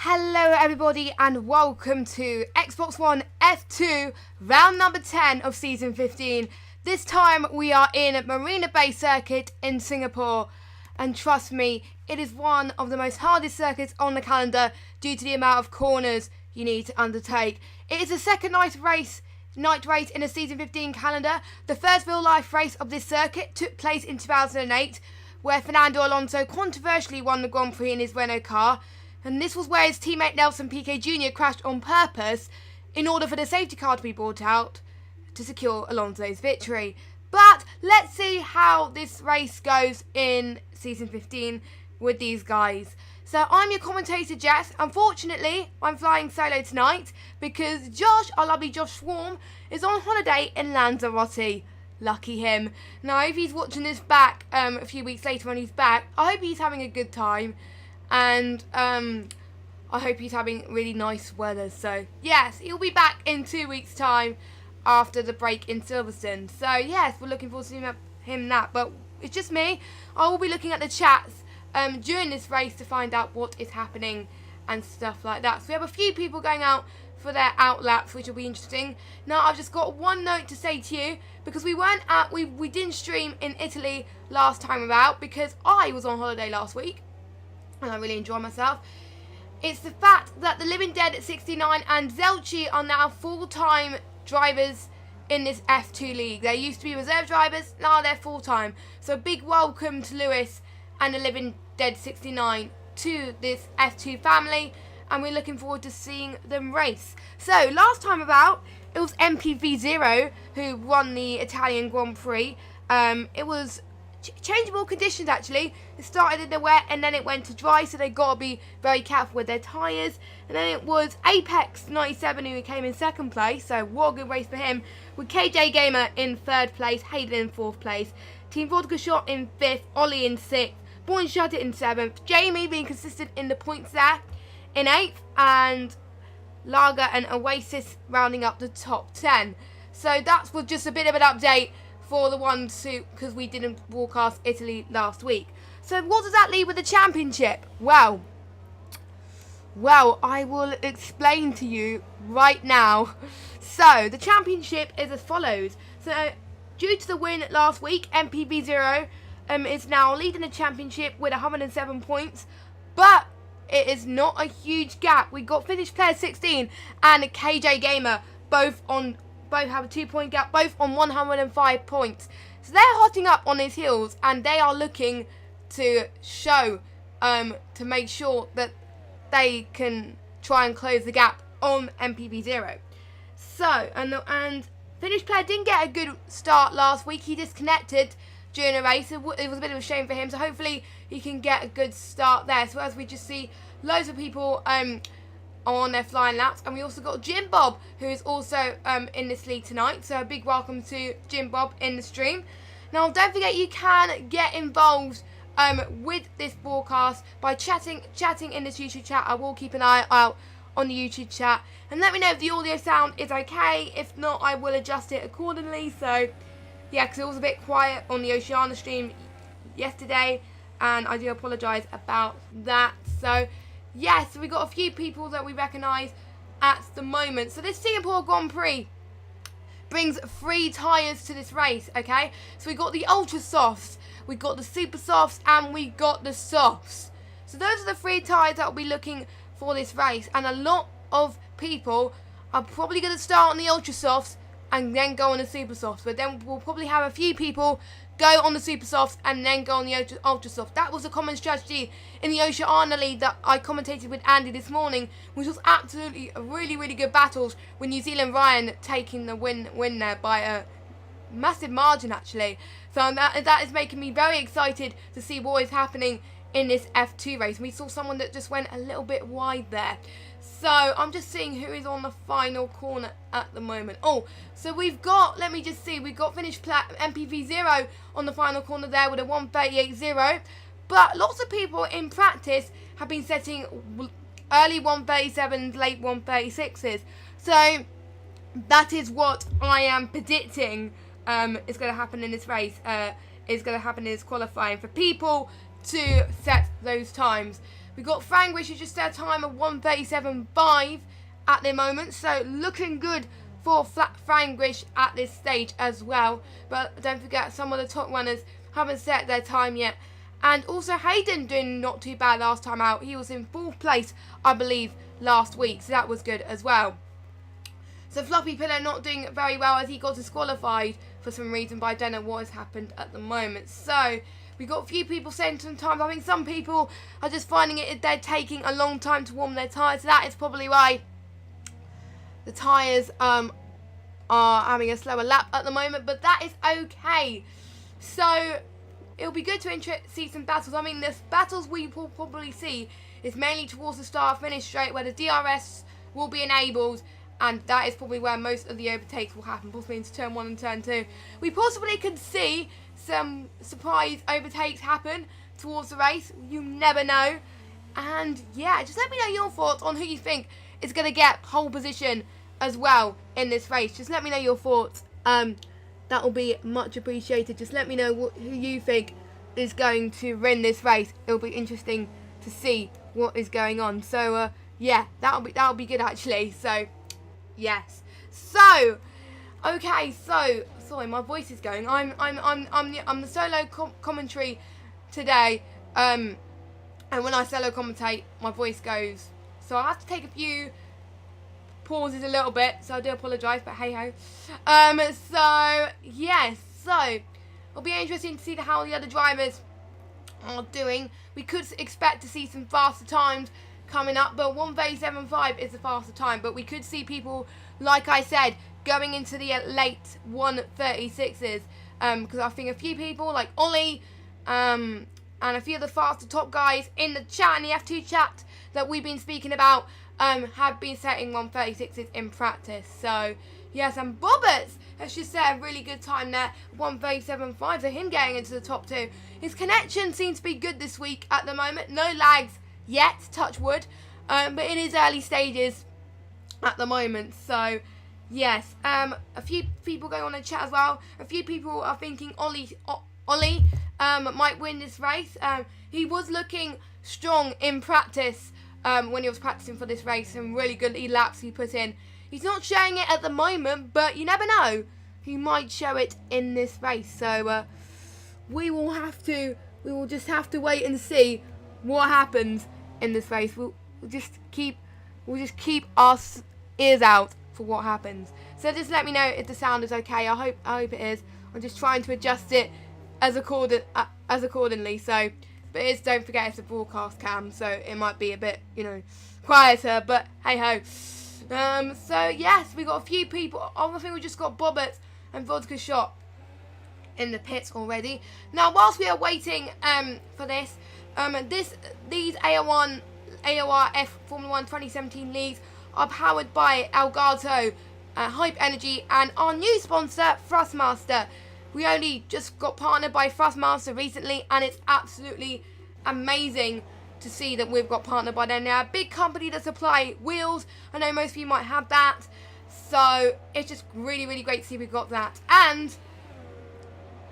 Hello everybody and welcome to Xbox One F2 round number 10 of season 15. This time we are in Marina Bay Circuit in Singapore, and trust me, it is one of the most hardest circuits on the calendar due to the amount of corners you need to undertake. It is the second night race in the season 15 calendar. The first real life race of this circuit took place in 2008, where Fernando Alonso controversially won the Grand Prix in his Renault car. And this was where his teammate Nelson Piquet Jr. crashed on purpose in order for the safety car to be brought out to secure Alonso's victory. But let's see how this race goes in season 15 with these guys. So I'm your commentator, Jess. Unfortunately, I'm flying solo tonight because Josh, our lovely Josh Swarm, is on holiday in Lanzarote. Lucky him. Now, if he's watching this back a few weeks later when he's back, I hope he's having a good time. And I hope he's having really nice weather. So yes, he'll be back in 2 weeks' time after the break in Silverstone. So yes, we're looking forward to seeing him that. But it's just me. I will be looking at the chats during this race to find out what is happening and stuff like that. So we have a few people going out for their out laps, which will be interesting. Now I've just got one note to say to you, because we didn't stream in Italy last time about because I was on holiday last week. And I really enjoy myself. It's the fact that the Living Dead at 69 and Zelchi are now full-time drivers in this F2 league. They used to be reserve drivers, now they're full-time. So a big welcome to Lewis and the Living Dead 69 to this F2 family, and we're looking forward to seeing them race. So last time about, it was MPV0 who won the Italian Grand Prix. It was changeable conditions actually. It started in the wet and then it went to dry, so they got to be very careful with their tyres. And then it was Apex97 who came in second place, so what a good race for him, with KJ Gamer in third place, Hayden in fourth place, Team Vodka Shot in fifth, Ollie in sixth, Born Shut It in seventh, Jamie being consistent in the points there in eighth, and Lager and Oasis rounding up the top 10. So that was just a bit of an update for the ones who, because we didn't broadcast Italy last week. So what does that leave with the championship? Well, I will explain to you right now. So the championship is as follows. So due to the win last week, MPV0 is now leading the championship with 107 points, but it is not a huge gap. We got Finnish Player 16 and KJ Gamer both have a 2-point gap, both on 105 points. So they're hotting up on his heels, and they are looking to show, to make sure that they can try and close the gap on MPV0. So, and Finnish Player didn't get a good start last week. He disconnected during a race. It was a bit of a shame for him, so hopefully he can get a good start there. So as we just see loads of people on their flying laps, and we also got Jim Bob, who is also in this league tonight, so a big welcome to Jim Bob in the stream. Now don't forget, you can get involved with this broadcast by chatting in this YouTube chat. I will keep an eye out on the YouTube chat, and let me know if the audio sound is okay. If not, I will adjust it accordingly. So yeah, because it was a bit quiet on the Oceania stream yesterday, and I do apologise about that. So yes, we got a few people that we recognise at the moment. So this Singapore Grand Prix brings 3 tyres to this race, okay? So we got the Ultra Softs, we got the Super Softs, and we got the Softs. So those are the 3 tyres that will be looking for this race. And a lot of people are probably going to start on the Ultra Softs and then go on the Super Softs. But then we'll probably have a few people go on the Super Softs and then go on the Ultra Soft. That was a common strategy in the Oceania League that I commentated with Andy this morning, which was absolutely a really, really good battles, with New Zealand Ryan taking the win there by a massive margin actually. So that is making me very excited to see what is happening in this F2 race. And we saw someone that just went a little bit wide there. So I'm just seeing who is on the final corner at the moment. Oh, so we've got, let me just see, we've got Finnish MPV0 on the final corner there with a 138.0. But lots of people in practice have been setting early 137s, late 136s. So that is what I am predicting is going to happen in this race, is going to happen in this qualifying, for people to set those times. We got Franglish, who's just at a time of 1:37.5 at the moment, so looking good for Franglish at this stage as well. But don't forget, some of the top runners haven't set their time yet. And also Hayden doing not too bad last time out. He was in 4th place, I believe, last week, so that was good as well. So Floppy Pillow not doing very well as he got disqualified for some reason, but I don't know what has happened at the moment. So we got a few people saying sometimes, I think some people are just finding it they're taking a long time to warm their tyres. So that is probably why the tyres are having a slower lap at the moment, but that is okay. So it'll be good to see some battles. I mean, the battles we will probably see is mainly towards the start-finish straight where the DRS will be enabled, and that is probably where most of the overtakes will happen, possibly into turn 1 and turn 2. We possibly could see some surprise overtakes happen towards the race. You never know. And yeah, just let me know your thoughts on who you think is going to get pole position as well in this race. Just let me know your thoughts. That will be much appreciated. Just let me know who you think is going to win this race. It'll be interesting to see what is going on. So yeah, that'll be good actually. So yes. So okay. So sorry, my voice is going. I'm the solo commentary today. And when I solo commentate, my voice goes. So I have to take a few pauses a little bit, so I do apologise, but hey ho. So yes, so it'll be interesting to see how the other drivers are doing. We could expect to see some faster times coming up, but 1:37.5 is a faster time. But we could see people, like I said, going into the late 1:36s, because I think a few people like Ollie, and a few of the faster top guys in the chat, in the F2 chat that we've been speaking about, have been setting 1:36s in practice. So yes, and Bobbert has just set a really good time there, 1:37.5, so him getting into the top 2. His connection seems to be good this week at the moment. No lags yet, touch wood, but in his early stages at the moment. So yes, a few people going on in chat as well. A few people are thinking Ollie might win this race. He was looking strong in practice when he was practicing for this race. Some really good laps he put in. He's not showing it at the moment, but you never know. He might show it in this race. So we will just have to wait and see what happens in this race. We'll just keep our ears out for what happens. So just let me know if the sound is okay. I hope it is. I'm just trying to adjust it as accordingly. So, but don't forget it's a broadcast cam, so it might be a bit, quieter. But hey ho. So yes, we got a few people. I think we just got Bobbert and Vodka Shot in the pits already. Now, whilst we are waiting for this, these AORF Formula 1 2017 leagues are powered by Elgato, Hype Energy, and our new sponsor, Thrustmaster. We only just got partnered by Thrustmaster recently, and it's absolutely amazing to see that we've got partnered by them. They're a big company that supply wheels. I know most of you might have that, so it's just really, really great to see we've got that. And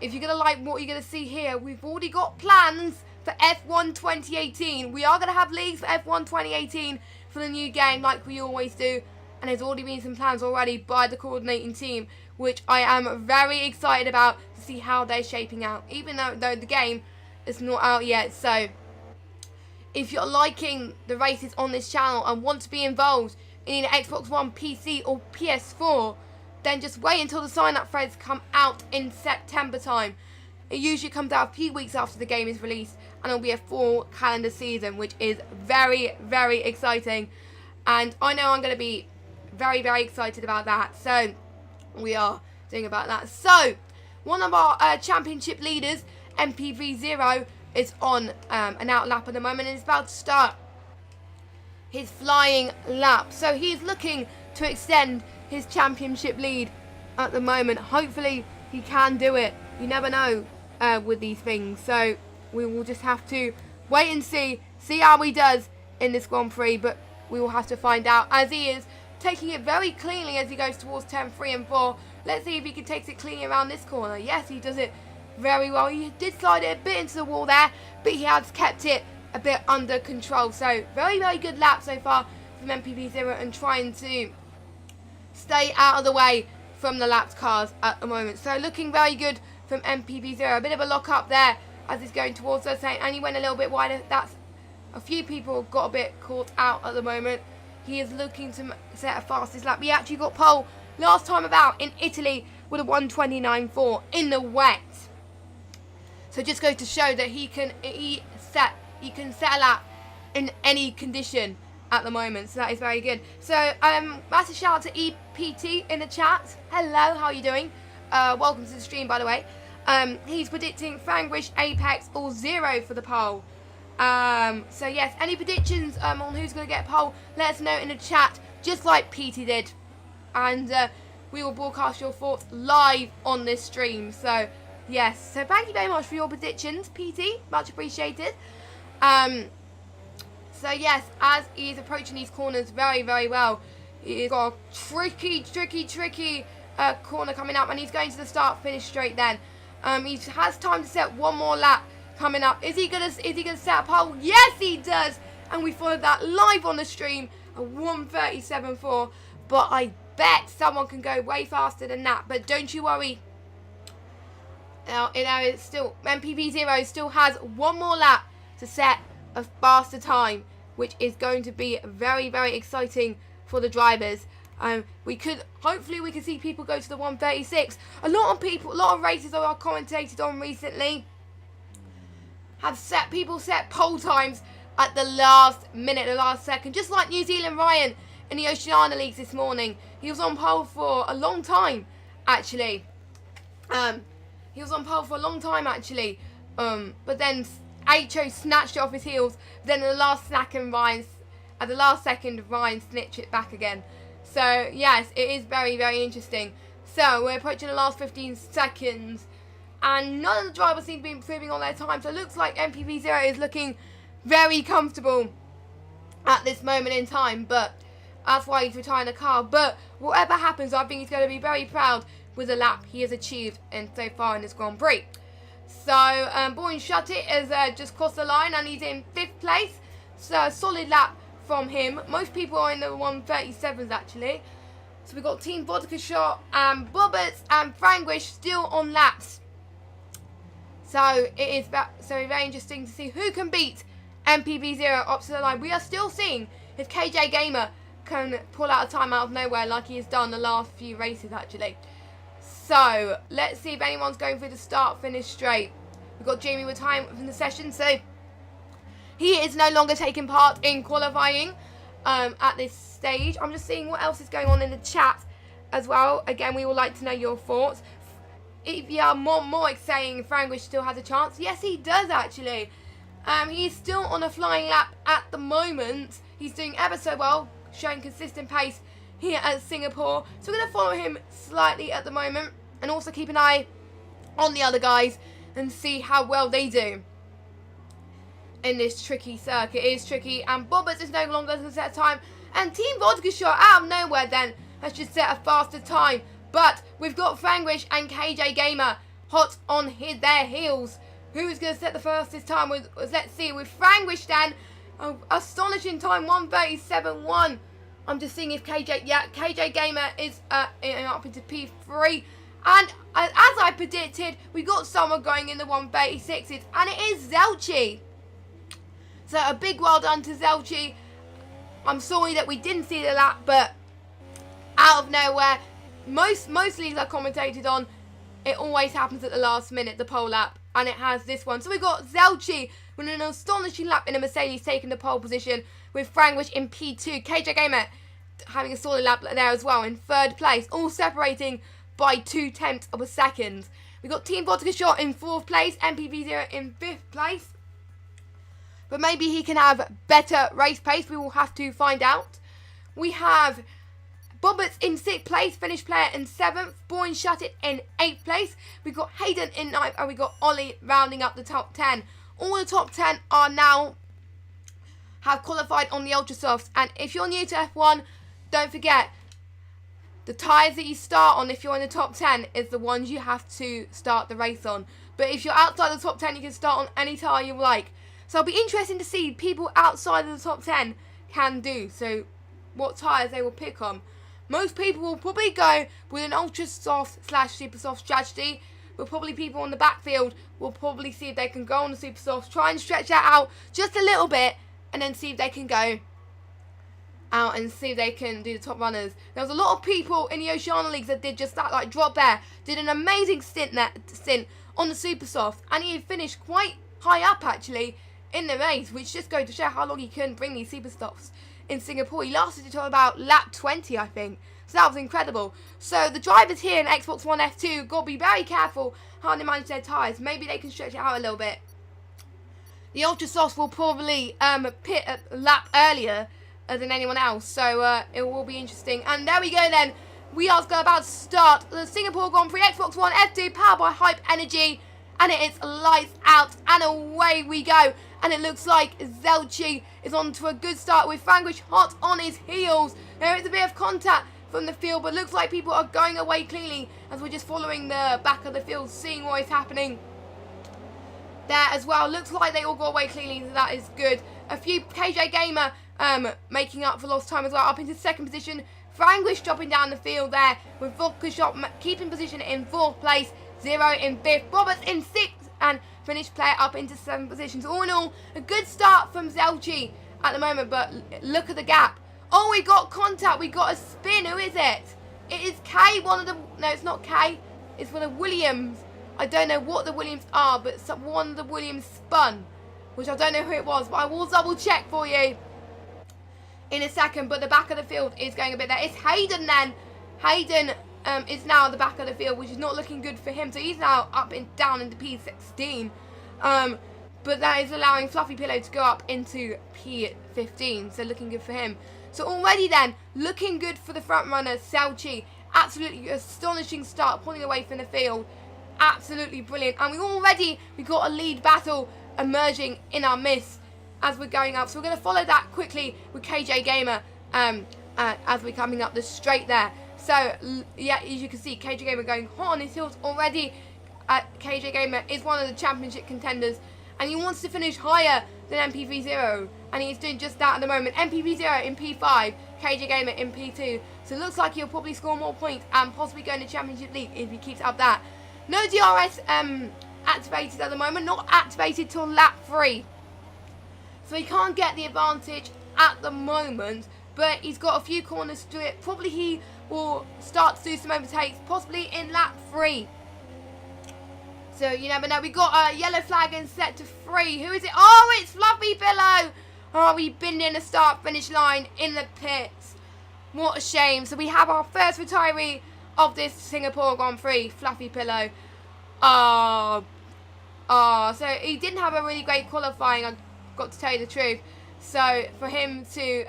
if you're going to like what you're going to see here, we've already got plans for F1 2018. We are going to have leagues for F1 2018 for the new game like we always do. And there's already been some plans already by the coordinating team, which I am very excited about to see how they're shaping out, even though the game is not out yet. So if you're liking the races on this channel and want to be involved in either Xbox One, PC or PS4, then just wait until the sign-up threads come out in September time. It usually comes out a few weeks after the game is released, and it'll be a full calendar season, which is very, very exciting. And I know I'm going to be very, very excited about that. So we are doing about that. So one of our championship leaders, MPV0, is on an out lap at the moment and is about to start his flying lap. So he's looking to extend his championship lead at the moment. Hopefully he can do it. You never know with these things. So we will just have to wait and see how he does in this Grand Prix. But we will have to find out, as he is taking it very cleanly as he goes towards turn 3 and 4. Let's see if he can take it cleanly around this corner. Yes, he does it very well. He did slide it a bit into the wall there, but he has kept it a bit under control. So very, very good lap so far from MPV0 and trying to stay out of the way from the lapped cars at the moment. So looking very good from MPV0. A bit of a lock up there as he's going towards us, and he went a little bit wider. That's a few people got a bit caught out at the moment. He is looking to set a fastest lap. He actually got pole last time about in Italy with a 1:29.4 in the wet. So just goes to show that he can set a lap in any condition at the moment. So that is very good. So massive shout out to EPT in the chat. Hello, how are you doing? Welcome to the stream, by the way. He's predicting Franglish, Apex, or 0 for the pole. So yes, any predictions on who's going to get a pole, let us know in the chat, just like PT did. And we will broadcast your thoughts live on this stream. So yes, so thank you very much for your predictions, PT. Much appreciated. So yes, as he is approaching these corners very, very well, he's got a tricky corner coming up, and he's going to the start-finish straight then. He has time to set one more lap coming up. Is he gonna set a pole? Yes, he does. And we followed that live on the stream, a 1:37.4. But I bet someone can go way faster than that. But don't you worry. It's still MPV0 still has one more lap to set a faster time, which is going to be very, very exciting for the drivers. Hopefully we can see people go to the 1:36. A lot of races that I've commentated on recently have set pole times at the last minute, the last second. Just like New Zealand Ryan in the Oceania Leagues this morning. He was on pole for a long time, actually. But then HO snatched it off his heels. Then at the last second, Ryan snitched it back again. So yes, it is very, very interesting. So we're approaching the last 15 seconds, and none of the drivers seem to be improving on their time. So it looks like MPV0 is looking very comfortable at this moment in time. But that's why he's retiring the car. But whatever happens, I think he's going to be very proud with the lap he has achieved so far in this Grand Prix. So Boring Shut It has just crossed the line, and he's in 5th place. So a solid lap from him. Most people are in the 1:37s actually. So we've got Team Vodka Shot and Bobbers and Franglish still on laps. So it is very interesting to see who can beat MPV0 up to the line. We are still seeing if KJ Gamer can pull out a time out of nowhere like he has done the last few races actually. So let's see if anyone's going through the start-finish straight. We've got Jamie retiring from the session, so he is no longer taking part in qualifying at this stage. I'm just seeing what else is going on in the chat as well. Again, we would like to know your thoughts. If you are more saying Franglish still has a chance, yes, he does actually. He's still on a flying lap at the moment. He's doing ever so well, showing consistent pace here at Singapore. So we're going to follow him slightly at the moment, and also keep an eye on the other guys and see how well they do in this tricky circuit. It is tricky, and Bobbers is no longer going to set a time, and Team Vodka Shot out of nowhere then has just set a faster time. But we've got Franglish and KJ Gamer hot on their heels. Who is going to set the fastest time? Let's see, with Franglish then, astonishing time, 1:37.1. I'm just seeing if KJ Gamer is up into P3. And as I predicted, we got someone going in the 1:36s, and it is Zelchi. So a big well done to Zelchi. I'm sorry that we didn't see the lap, but out of nowhere, most leagues I commentated on, it always happens at the last minute, the pole lap, and it has this one. So we got Zelchi with an astonishing lap in a Mercedes taking the pole position, with Franglish in P2. KJ Gamer having a solid lap there as well in 3rd place, all separating by 0.2 of a second. We got Team Vodka Shot in 4th place, MPV0 in 5th place. But maybe he can have better race pace. We will have to find out. We have Bobbers in 6th place, Finnish player in 7th, Boring Shut It in 8th place. We've got Hayden in 9th, and we've got Ollie rounding up the top 10. All the top 10 are now have qualified on the Ultra Softs. And if you're new to F1, don't forget, the tyres that you start on if you're in the top 10 is the ones you have to start the race on. But if you're outside the top 10, you can start on any tyre you like. So it'll be interesting to see people outside of the top 10 can do. So what tyres they will pick on. Most people will probably go with an ultra soft / super soft strategy, but probably people on the backfield will probably see if they can go on the super soft, try and stretch that out just a little bit, and then see if they can go out and see if they can do the top runners. There was a lot of people in the Oceania Leagues that did just that, like Drop Bear did an amazing stint on the super soft, and he finished quite high up actually in the race, which just goes to show how long he can bring these super softs in Singapore. He lasted until about lap 20, I think. So that was incredible. So the drivers here in Xbox One F2 got to be very careful how they manage their tyres. Maybe they can stretch it out a little bit. The Ultra Softs will probably pit a lap earlier than anyone else. So it will be interesting. And there we go then. We are about to start the Singapore Grand Prix Xbox One F2 powered by Hype Energy. And it is lights out and away we go. And it looks like Zelchi is on to a good start with Franglish hot on his heels. There is a bit of contact from the field, but looks like people are going away cleanly as we're just following the back of the field, seeing what is happening there as well. Looks like they all go away cleanly, so that is good. A few KJ Gamer making up for lost time as well, up into second position. Franglish dropping down the field there with Vodka Shop keeping position in fourth place, Zero in fifth, Roberts in sixth, and Finnish player up into seventh position. So all in all, a good start from Zelchi at the moment, but look at the gap. Oh, we got contact, we got a spin. Who is it? It is K, no, it's not K, it's one of Williams. I don't know what the Williams are, but one of the Williams spun, which I don't know who it was, but I will double check for you in a second. But the back of the field is going a bit there. It's Hayden then. Hayden is now at the back of the field, which is not looking good for him. So he's now up and down into P16. But that is allowing Fluffy Pillow to go up into P15. So looking good for him. So already then, looking good for the front runner, Selchi. Absolutely astonishing start, pulling away from the field. Absolutely brilliant. And we got a lead battle emerging in our midst as we're going up. So we're going to follow that quickly with KJ Gamer as we're coming up the straight there. So, yeah, as you can see, KJ Gamer going hot on his heels already. KJ Gamer is one of the championship contenders, and he wants to finish higher than MPV0, and he's doing just that at the moment. MPV0 in P5, KJ Gamer in P2. So it looks like he'll probably score more points and possibly go into Championship League if he keeps up that. No DRS activated at the moment, not activated till lap 3. So he can't get the advantage at the moment, but he's got a few corners to do it. Probably he will start to do some overtakes, possibly in lap 3. So you never know. We got a yellow flag and set to 3. Who is it? Oh, it's Fluffy Pillow. Oh, we've been in the start-finish line in the pits. What a shame. So we have our first retiree of this Singapore Grand Prix, Fluffy Pillow. So he didn't have a really great qualifying, I've got to tell you the truth. So for him to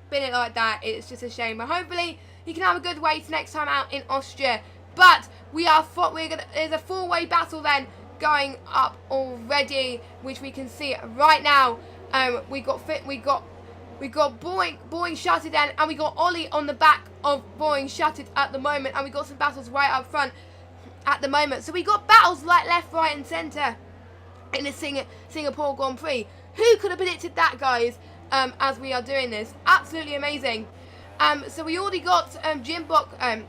spin it like that, it's just a shame. But hopefully he can have a good race next time out in Austria. But there's a four-way battle then going up already, which we can see right now. We got Boring Shuttered then, and we got Ollie on the back of Boring Shuttered at the moment, and we got some battles right up front at the moment. So we got battles like left, right, and centre in the Singapore Grand Prix. Who could have predicted that, guys? As we are doing this, absolutely amazing. So we already got Jimbok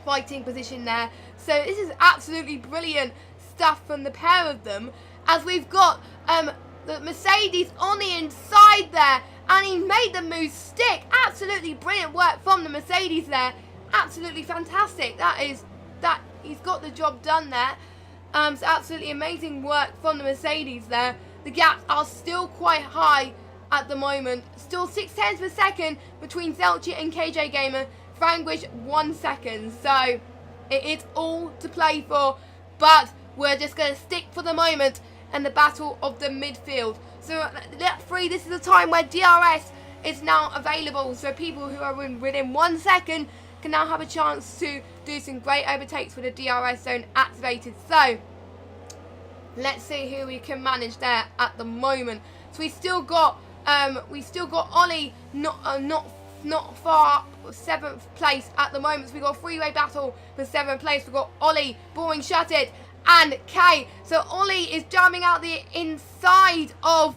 fighting position there. So this is absolutely brilliant stuff from the pair of them. As we've got the Mercedes on the inside there, and he made the move stick. Absolutely brilliant work from the Mercedes there. Absolutely fantastic. He's got the job done there. So absolutely amazing work from the Mercedes there. The gaps are still quite high at the moment. Still 0.6 per second between Zelchi and KJ Gamer. Franglish 1 second. So it is all to play for. But we're just going to stick for the moment and the battle of the midfield. So lap 3, this is the time where DRS is now available. So people who are within 1 second can now have a chance to do some great overtakes with the DRS zone activated. So let's see who we can manage there at the moment. So we still got Ollie not far up, 7th place at the moment. So we got a 3-way battle for 7th place. We got Ollie, Boring Shuttered, and K. So Ollie is jamming out the inside of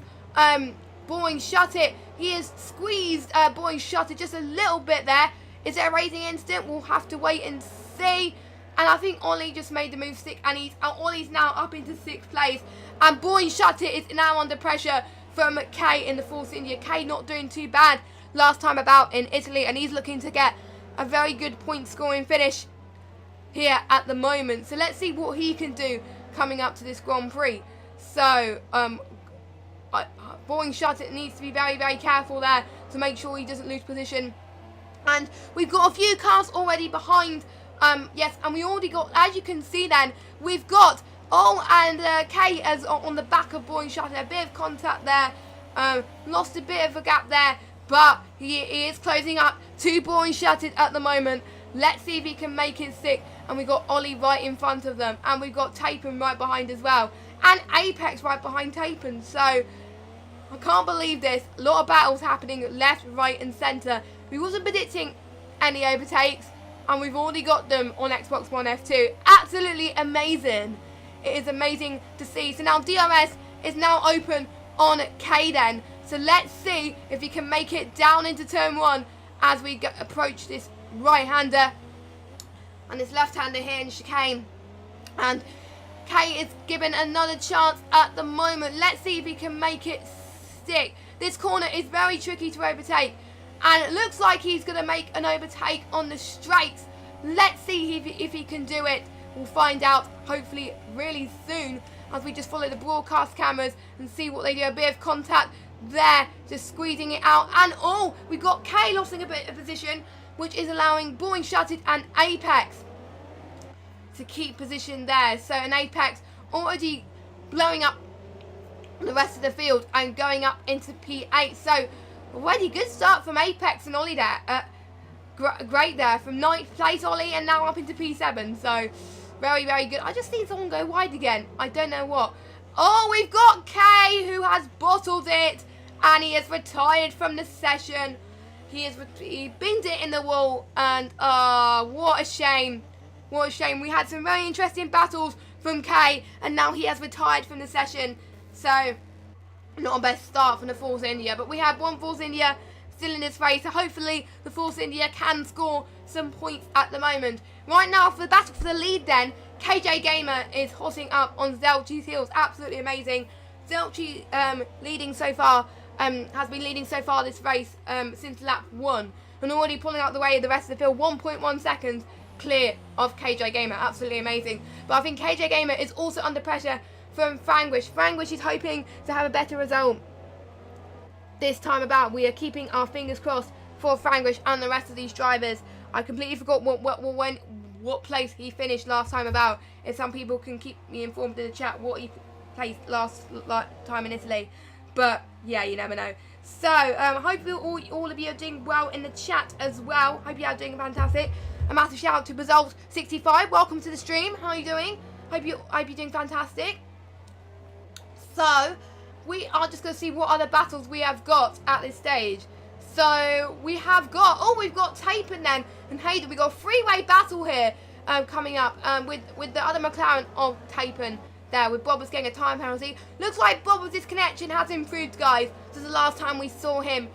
Boring Shut It. He has squeezed Boring Shut It just a little bit there. Is it a racing incident? We'll have to wait and see. And I think Ollie just made the move stick, and Ollie's now up into 6th place. And Boring Shut It is now under pressure from K in the Force India. K not doing too bad last time about in Italy, and he's looking to get a very good point scoring finish here at the moment. So let's see what he can do coming up to this Grand Prix. So Boring Shut It needs to be very, very careful there to make sure he doesn't lose position. And we've got a few cars already behind. Yes, and we already got, as you can see then, we've got and K as on the back of Boring Shut It. A bit of contact there. Lost a bit of a gap there, but he is closing up to Boring Shut It at the moment. Let's see if he can make it stick. And we've got Ollie right in front of them. And we've got Tapen right behind as well. And Apex right behind Tapen. So I can't believe this. A lot of battles happening left, right and centre. We wasn't predicting any overtakes, and we've already got them on Xbox One F2. Absolutely amazing. It is amazing to see. So now DRS is now open on K then. So let's see if he can make it down into turn 1 as we approach this right-hander and this left-hander here in chicane. And K is given another chance at the moment. Let's see if he can make it stick. This corner is very tricky to overtake, and it looks like he's going to make an overtake on the straights. Let's see if he can do it. We'll find out hopefully really soon as we just follow the broadcast cameras and see what they do. A bit of contact there, just squeezing it out. And we've got K losing a bit of position, which is allowing Boring Shut It and Apex to keep position there. So an Apex already blowing up the rest of the field and going up into P8. So already good start from Apex and Ollie there. Great there from 9th place Ollie, and now up into P7. So very, very good. I just need someone to go wide again. I don't know what. We've got K who has bottled it, and he has retired from the session. He binged it in the wall, and what a shame. What a shame. We had some very interesting battles from K, and now he has retired from the session. So not a best start from the Force India, but we have one Force India still in this race, so hopefully the Force India can score some points at the moment. Right now, for the battle for the lead then, KJ Gamer is horsing up on Zelchi's heels. Absolutely amazing. Zelchi leading so far, has been leading so far this race since lap 1, and already pulling out the way of the rest of the field, 1.1 seconds clear of KJ Gamer. Absolutely amazing. But I think KJ Gamer is also under pressure from Frangwish. Frangwish is hoping to have a better result this time about. We are keeping our fingers crossed for Frangwish and the rest of these drivers. I completely forgot what place he finished last time about. If some people can keep me informed in the chat what he placed last time in Italy. But yeah, you never know. So hopefully all of you are doing well in the chat as well. Hope you are doing fantastic. A massive shout out to Basalt65. Welcome to the stream. How are you doing? Hope you're doing fantastic. So we are just going to see what other battles we have got at this stage. So we have got, we've got Tapen then and Hayden. We've got a three-way battle here coming up with the other McLaren of Tapen there, with Bobbers getting a time penalty. Looks like Bobbers' connection has improved, guys. This is the last time we saw him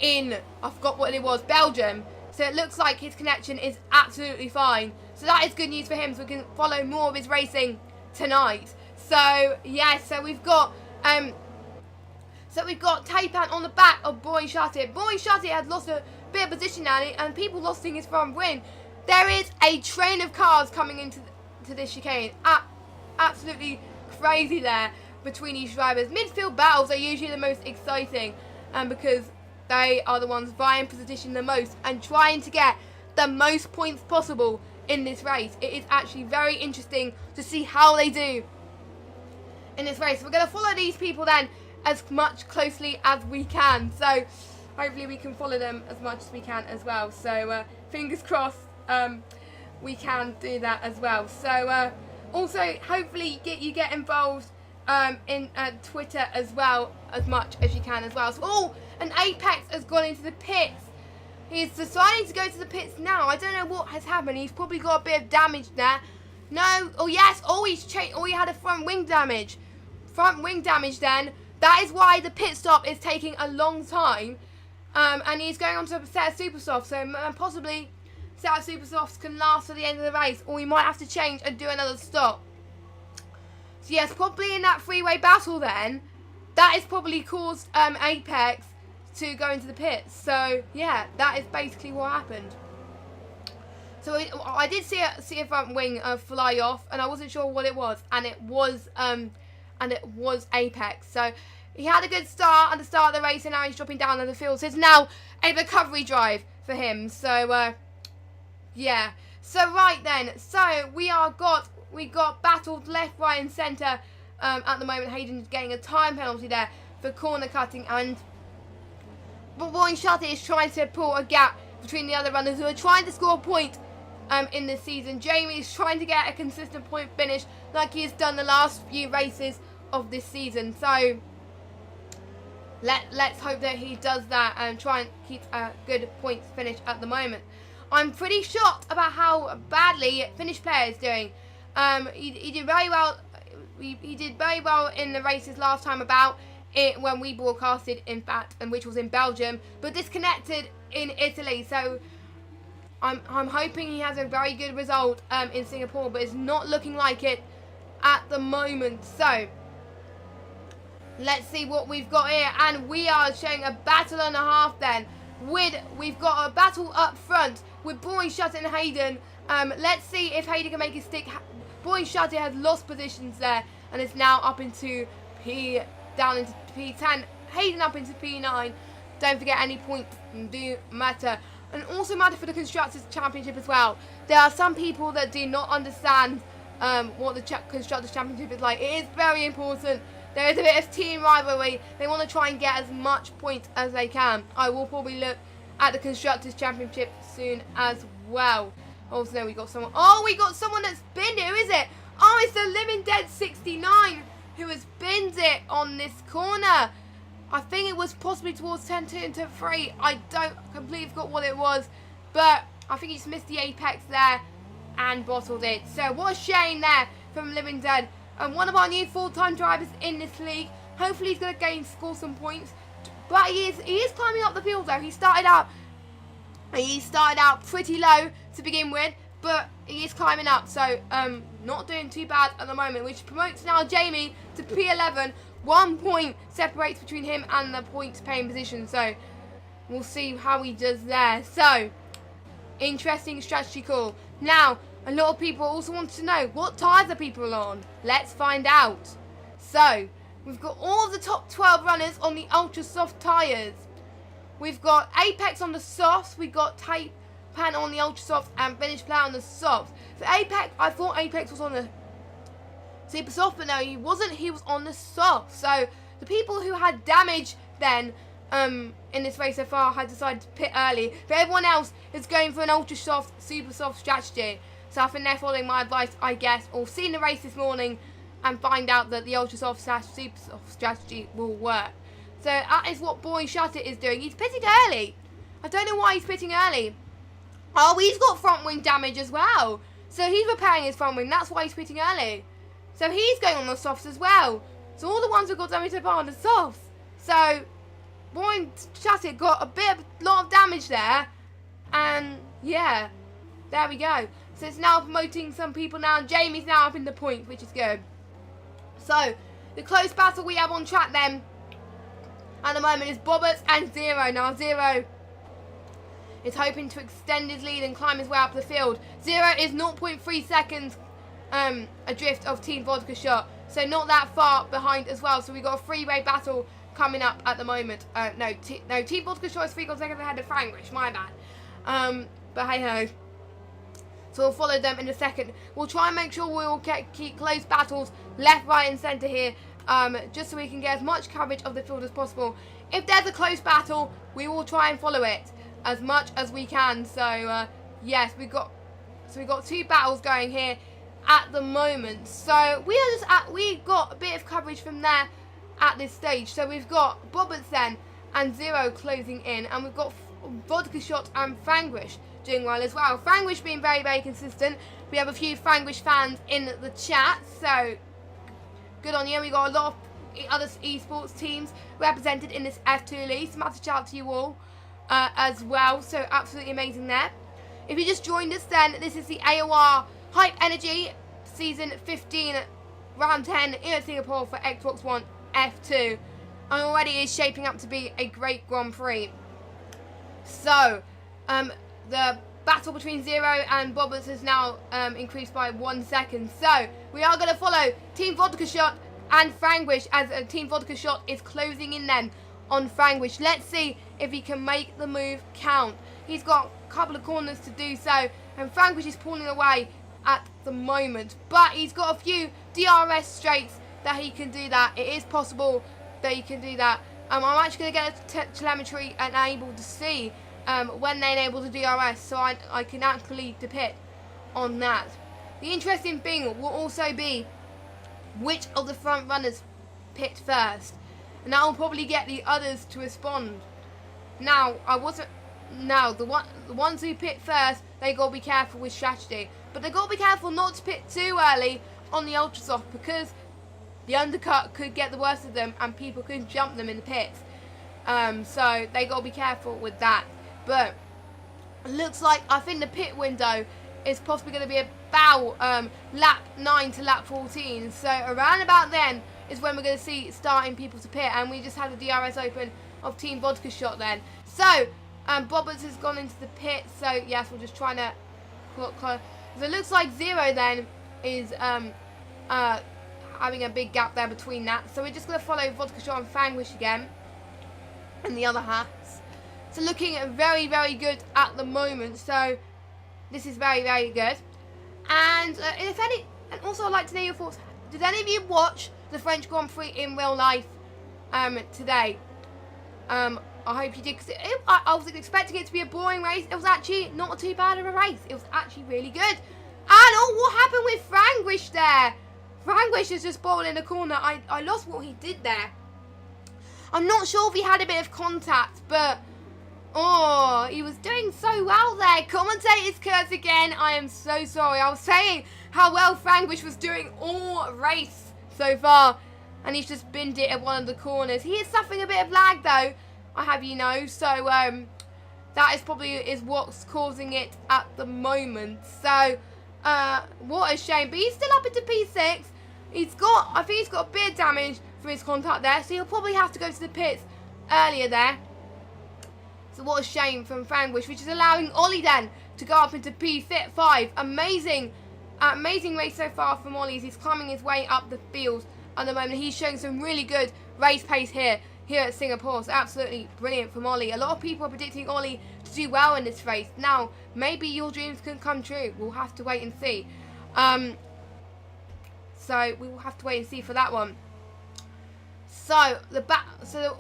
in, I forgot what it was, Belgium. So it looks like his connection is absolutely fine. So that is good news for him, so we can follow more of his racing tonight. So yeah, so we've got Tapan on the back of Boring Shut It. Boring Shut It had lost a bit of position now, and people lost his front win. There is a train of cars coming into this chicane. Absolutely crazy there between these drivers. Midfield battles are usually the most exciting, because they are the ones vying for position the most and trying to get the most points possible in this race. It is actually very interesting to see how they do in this race. We're going to follow these people then as much closely as we can. So hopefully we can follow them as much as we can as well. So fingers crossed we can do that as well. So also hopefully you get involved in Twitter as well, as much as you can as well. So and Apex has gone into the pits. He's deciding to go to the pits now. I don't know what has happened. He's probably got a bit of damage there. No. Oh, yes. Oh, he had a front wing damage. Front wing damage then. That is why the pit stop is taking a long time. And he's going on to a set of super softs. So possibly set of super softs can last to the end of the race. Or we might have to change and do another stop. So yes, probably in that freeway battle then, that has probably caused Apex to go into the pits. So yeah, that is basically what happened. So I did see a front wing fly off, and I wasn't sure what it was, and it was Apex. So he had a good start at the start of the race, and now he's dropping down on the field. So it's now a recovery drive for him. So yeah. So right then, so we got battled left, right, and centre. At the moment, Hayden's getting a time penalty there for corner cutting, and Boy Shutter is trying to pull a gap between the other runners who are trying to score a point in this season. Jamie is trying to get a consistent point finish like he has done the last few races of this season. So let's hope that he does that and try and keep a good points finish at the moment. I'm pretty shocked about how badly Finnish player is doing. He did very well. He did very well in the races last time about it when we broadcasted, in fact, and which was in Belgium, but disconnected in Italy. So I'm hoping he has a very good result in Singapore, but it's not looking like it at the moment. So let's see what we've got here, and we are showing a battle and a half then. We've got a battle up front with Boy Shutter and Hayden. Let's see if Hayden can make his stick. Boy Shutter has lost positions there and is now up into down into P10. Hayden up into P9. Don't forget, any points do matter, and also matter for the Constructors' Championship as well. There are some people that do not understand what the Constructors' Championship is like. It is very important. There is a bit of team rivalry. They want to try and get as much points as they can. I will probably look at the Constructors' Championship soon as well. Also, there we got someone. Oh, we got someone that's binned it. Who is it? Oh, it's the Living Dead 69 who has binned it on this corner. I think it was possibly towards 10-2 and 10-3. I don't completely forgot what it was, but I think he's missed the apex there and bottled it. So what a shame there from Living Dead. And one of our new full-time drivers in this league. Hopefully he's going to score some points. But he is climbing up the field though. He started out pretty low to begin with, but he is climbing up. So not doing too bad at the moment, which promotes now Jamie to P11. 1 point separates between him and the points paying position. So we'll see how he does there. So interesting strategy call. Now, a lot of people also want to know what tyres are people on. Let's find out. So we've got all of the top 12 runners on the ultra soft tyres. We've got Apex on the softs. We've got Tape Pan on the ultra softs and Finish Player on the softs. For Apex, I thought Apex was on the super soft, but no, he wasn't. He was on the soft. So the people who had damage then in this race so far had decided to pit early. But everyone else is going for an ultra soft, super soft strategy. So I think they're following my advice, I guess, or seen the race this morning and find out that the ultra soft / super soft strategy will work. So that is what Boy Shutter is doing. He's pitting early. I don't know why he's pitting early. Oh, he's got front wing damage as well. So he's repairing his front wing. That's why he's pitting early. So he's going on the softs as well. So all the ones who've got damage so far on the softs. So Boy Shutter got a lot of damage there. And yeah, there we go. So it's now promoting some people now. Jamie's now up in the points, which is good. So the close battle we have on track then at the moment is Bobbert and Zero. Now Zero is hoping to extend his lead and climb his way up the field. Zero is 0.3 seconds adrift of Team Vodka Shot. So not that far behind as well. So we've got a three-way battle coming up at the moment. No, Team Vodka Shot is 3 seconds ahead of Frankrish. My bad. But hey-ho. So we'll follow them in a second. We'll try and make sure we'll keep close battles left, right and centre here. Just so we can get as much coverage of the field as possible. If there's a close battle, we will try and follow it as much as we can. So yes, we've got 2 battles going here at the moment. So we've got a bit of coverage from there at this stage. So we've got Robertson and Zero closing in, and we've got Vodka Shot and Fangrish doing well as well. Frangwish being very, very consistent. We have a few Frangwish fans in the chat, so good on you. We got a lot of other esports teams represented in this F2 league. So massive shout out to you all as well. So absolutely amazing there. If you just joined us, then this is the AOR Hype Energy Season 15 Round 10 in Singapore for Xbox One F2. And already is shaping up to be a great Grand Prix. So, the battle between Zero and Bobbers has now increased by 1 second. So, we are going to follow Team Vodka Shot and Frangwish as Team Vodka Shot is closing in then on Frangwish. Let's see if he can make the move count. He's got a couple of corners to do so, and Frangwish is pulling away at the moment. But he's got a few DRS straights that he can do that. It is possible that he can do that. I'm actually going to get a telemetry and able to see when they enable the DRS, so I can actually depict on that. The interesting thing will also be which of the front runners pit first, and that will probably get the others to respond. Now, the ones who pit first, they got to be careful with strategy, but they got to be careful not to pit too early on the ultra soft, because the undercut could get the worst of them and people could jump them in the pits. So they got to be careful with that. But it looks like, I think the pit window is possibly going to be about lap 9 to lap 14. So around about then is when we're going to see starting people to pit. And we just had the DRS open of Team Vodka Shot then. So Bobbers has gone into the pit. So yes, we're just trying to close. So it looks like Zero then is having a big gap there between that. So we're just going to follow Vodka Shot and Frangwish again in the other hats. So looking very, very good at the moment. So this is very, very good. And and also I'd like to know your thoughts. Did any of you watch the French Grand Prix in real life today? I hope you did, because I was expecting it to be a boring race. It was actually not too bad of a race. It was actually really good. And oh, what happened with Frangwish there? Frangwish is just bowled in the corner. I lost what he did there. I'm not sure if he had a bit of contact, but oh, he was doing so well there. Commentator's curse again. I am so sorry. I was saying how well Frangwish was doing all race so far, and he's just binned it at one of the corners. He is suffering a bit of lag though, I have you know. So that is probably what's causing it at the moment. So what a shame. But he's still up into P6. I think he's got a bit of damage from his contact there, so he'll probably have to go to the pits earlier there. So what a shame from Frangwish, which is allowing Ollie then to go up into P5. Amazing race so far from Ollie as he's climbing his way up the field at the moment. He's showing some really good race pace here at Singapore. So absolutely brilliant from Ollie. A lot of people are predicting Ollie to do well in this race. Now, maybe your dreams can come true. We'll have to wait and see. So we will have to wait and see for that one. So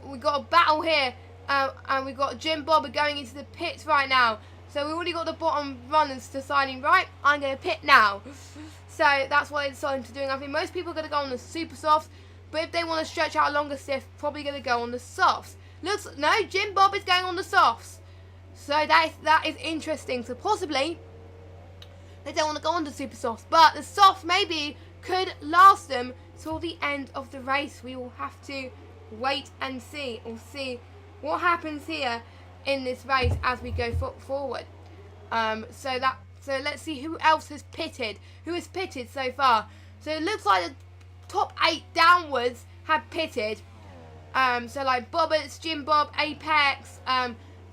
we got a battle here, and we've got Jim Bob going into the pits right now. So we already got the bottom runners deciding, right, I'm going to pit now. So that's what they're deciding to do. I think most people are going to go on the super softs, but if they want to stretch out a longer stiff, probably going to go on the softs. No, Jim Bob is going on the softs. So that is interesting. So possibly they don't want to go on the super softs, but the softs maybe could last them till the end of the race. We will have to wait and see. We'll see what happens here in this race as we go forward. So let's see who else has pitted. Who has pitted so far? So it looks like the top 8 downwards have pitted. So like Bobbers, Jim Bob, Apex,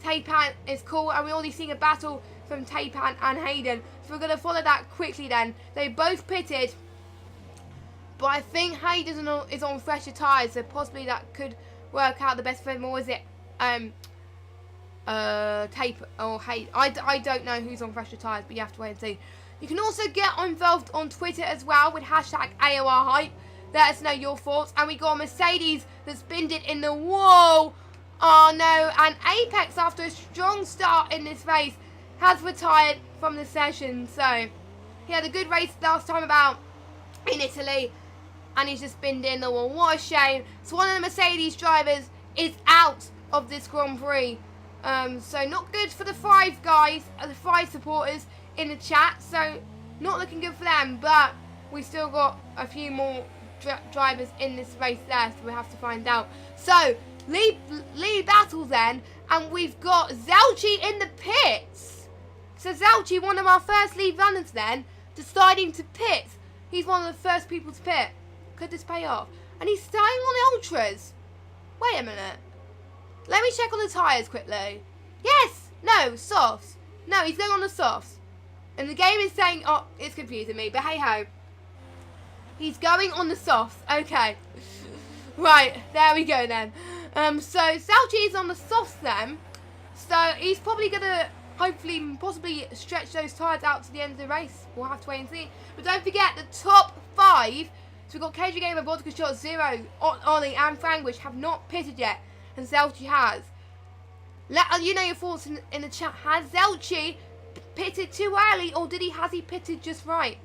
Taypan is cool, and we're already seeing a battle from Taypan and Hayden. So we're going to follow that quickly then. They both pitted, but I think Hayden is on fresher tyres, so possibly that could work out the best for him. Or is it Tape or Hayden? I don't know who's on fresher tyres, but you have to wait and see. You can also get involved on Twitter as well with hashtag AOR Hype. Let us know your thoughts. And we got a Mercedes that's binned it in the wall. Oh no, and Apex, after a strong start in this race, has retired from the session. So he had a good race last time about in Italy, and he's just binned in the wall. What a shame. So one of the Mercedes drivers is out of this Grand Prix. So not good for the Five guys, the Five supporters in the chat. So not looking good for them, but we still got a few more drivers in this race there, so we have to find out. So lead battle then, and we've got Zelchi in the pits. So Zelchi, one of our first lead runners then, deciding to pit. He's one of the first people to pit. Could this pay off? And he's staying on the ultras. Wait a minute. Let me check on the tyres quickly. Yes! No, softs. No, he's going on the softs. And the game is saying, oh, it's confusing me, but hey ho. He's going on the softs. Okay. Right, there we go then. So Zelchi is on the softs then. So he's probably going to hopefully, possibly stretch those tyres out to the end of the race. We'll have to wait and see. But don't forget, the top 5. So we've got KJ Gamer, Vodka Shot, Zero, Ollie and Frangwish have not pitted yet. And Zelchi has. Let you know your thoughts in the chat. Has Zelchi pitted too early, or has he pitted just right?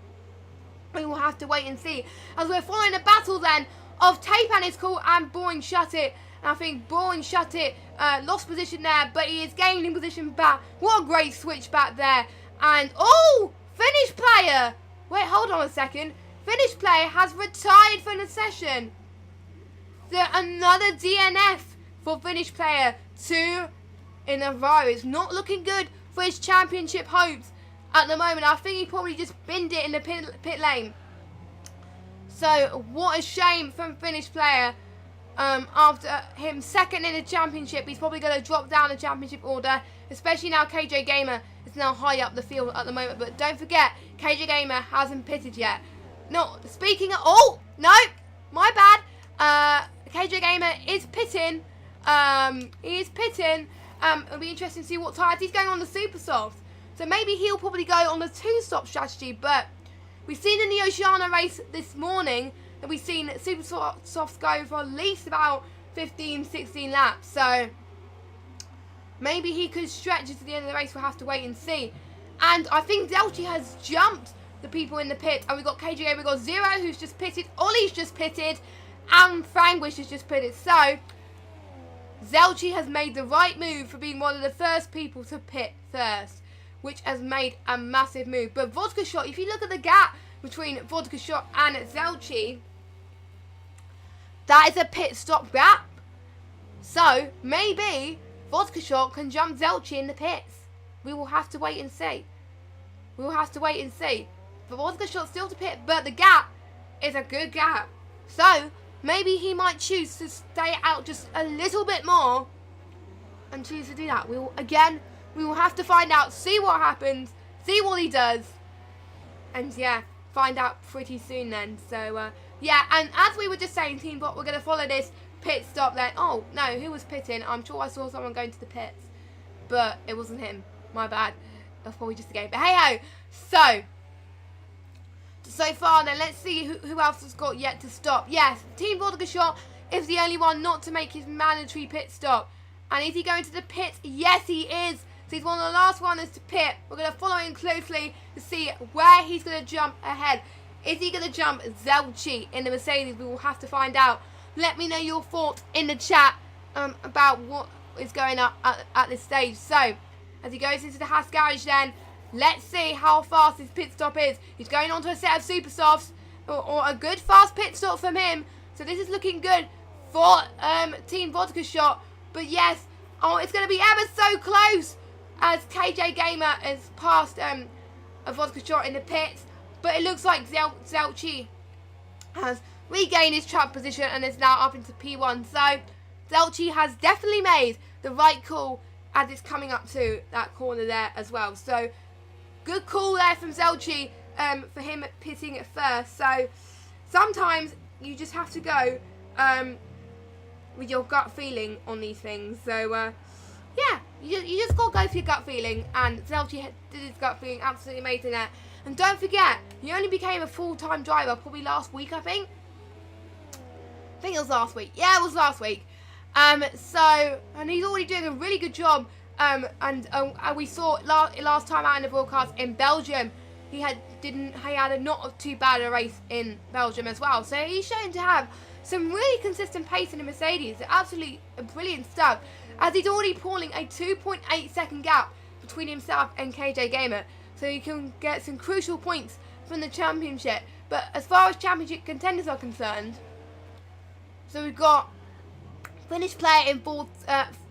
We will have to wait and see. As we're following a battle then of Tape and his call and Boring Shut It. And I think Boring Shut It lost position there, but he is gaining position back. What a great switch back there. And oh, Finnish player. Wait, hold on a second. Finnish player has retired from the session. So another DNF for Finnish player. 2 in a row. It's not looking good for his championship hopes at the moment. I think he probably just binned it in the pit lane. So what a shame from Finnish player. After him second in the championship, he's probably going to drop down the championship order, especially now KJ Gamer is now high up the field at the moment. But don't forget, KJ Gamer hasn't pitted yet. No, speaking of, oh, no, my bad. KJ Gamer is pitting. He is pitting. It'll be interesting to see what tyres he's going on the super soft. So maybe he'll probably go on the 2-stop strategy. But we've seen in the Oceania race this morning that we've seen super softs go for at least about 15, 16 laps. So maybe he could stretch it to the end of the race. We'll have to wait and see. And I think Zelchi has jumped the people in the pit. And we've got KJ, we've got Zero who's just pitted, Ollie's just pitted, and Frangwish has just pitted. So Zelchi has made the right move for being one of the first people to pit first, which has made a massive move. But Vodka Shot, if you look at the gap between Vodka Shot and Zelchi, that is a pit stop gap. So maybe Vodka Shot can jump Zelchi in the pits. We will have to wait and see. We will have to wait and see. But Vodka Shot still to pit, but the gap is a good gap. So maybe he might choose to stay out just a little bit more and choose to do that. We will have to find out, see what happens, see what he does, and yeah, find out pretty soon then. So yeah, and as we were just saying, Team Bot, we're going to follow this pit stop then. Oh no, who was pitting? I'm sure I saw someone going to the pits, but it wasn't him. My bad. That's probably just a game. But hey ho. So far then, let's see who else has got yet to stop. Yes, Team Vodka Shot is the only one not to make his mandatory pit stop. And is he going to the pits? Yes, he is. So he's one of the last runners to pit. We're going to follow him closely to see where he's going to jump ahead. Is he going to jump Zelchi in the Mercedes? We will have to find out. Let me know your thoughts in the chat about what is going on at this stage. So, as he goes into the Haas garage then, let's see how fast his pit stop is. He's going on to a set of super softs, or a good fast pit stop from him. So this is looking good for Team Vodka Shot. But yes, oh, it's going to be ever so close as KJ Gamer has passed a Vodka Shot in the pits. But it looks like Zelchi has regained his track position and is now up into P1. So Zelchi has definitely made the right call as it's coming up to that corner there as well. So good call there from Zelchi for him pitting it first. So sometimes you just have to go with your gut feeling on these things. So yeah, you just got to go for your gut feeling. And Zelchi did his gut feeling, absolutely amazing there. And don't forget, he only became a full-time driver probably last week, I think. I think it was last week. Yeah, it was last week. So, and he's already doing a really good job. And we saw last time out in the broadcast in Belgium, he had a not too bad a race in Belgium as well. So he's shown to have some really consistent pace in the Mercedes. Absolutely brilliant stuff. as he's already pulling a 2.8 second gap between himself and KJ Gamer, so he can get some crucial points from the championship. But as far as championship contenders are concerned, so we've got finished player in fourth,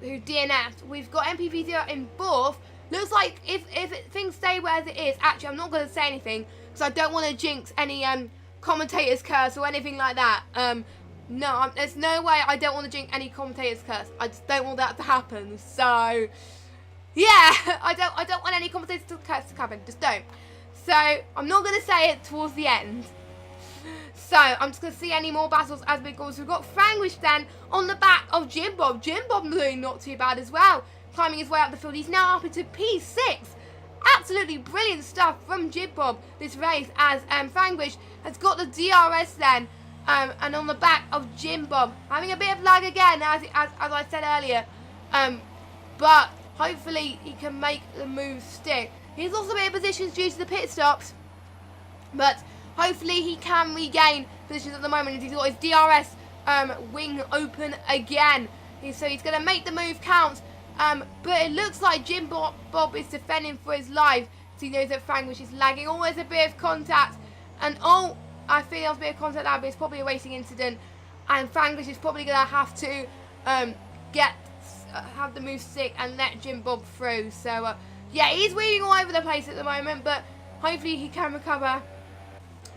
who DNF'd. We've got MPV0 in fourth. Looks like if things stay where it is, actually I'm not going to say anything because I don't want to jinx any commentator's curse or anything like that. No, there's no way I don't want to jinx any commentator's curse. I just don't want that to happen. So yeah, I don't want any commentator's curse to happen. Just don't. So I'm not going to say it towards the end. So I'm just going to see any more battles as we go. So we've got Franglish then on the back of Jim Bob. Jim Bob doing not too bad as well, climbing his way up the field. He's now up into P6. Absolutely brilliant stuff from Jim Bob this race, as Franglish has got the DRS then, and on the back of Jim Bob, having a bit of lag again as I said earlier, but hopefully he can make the move stick. He's lost a bit of positions due to the pit stops, but hopefully he can regain positions at the moment as he's got his DRS wing open again. So he's going to make the move count. But it looks like Jim Bob is defending for his life. So he knows that Franglish is lagging. Always a bit of contact. And I feel there's a bit of contact now, but it's probably a racing incident. And Franglish is probably going to have to have the move stick and let Jim Bob through. So yeah, he's weaving all over the place at the moment, but hopefully he can recover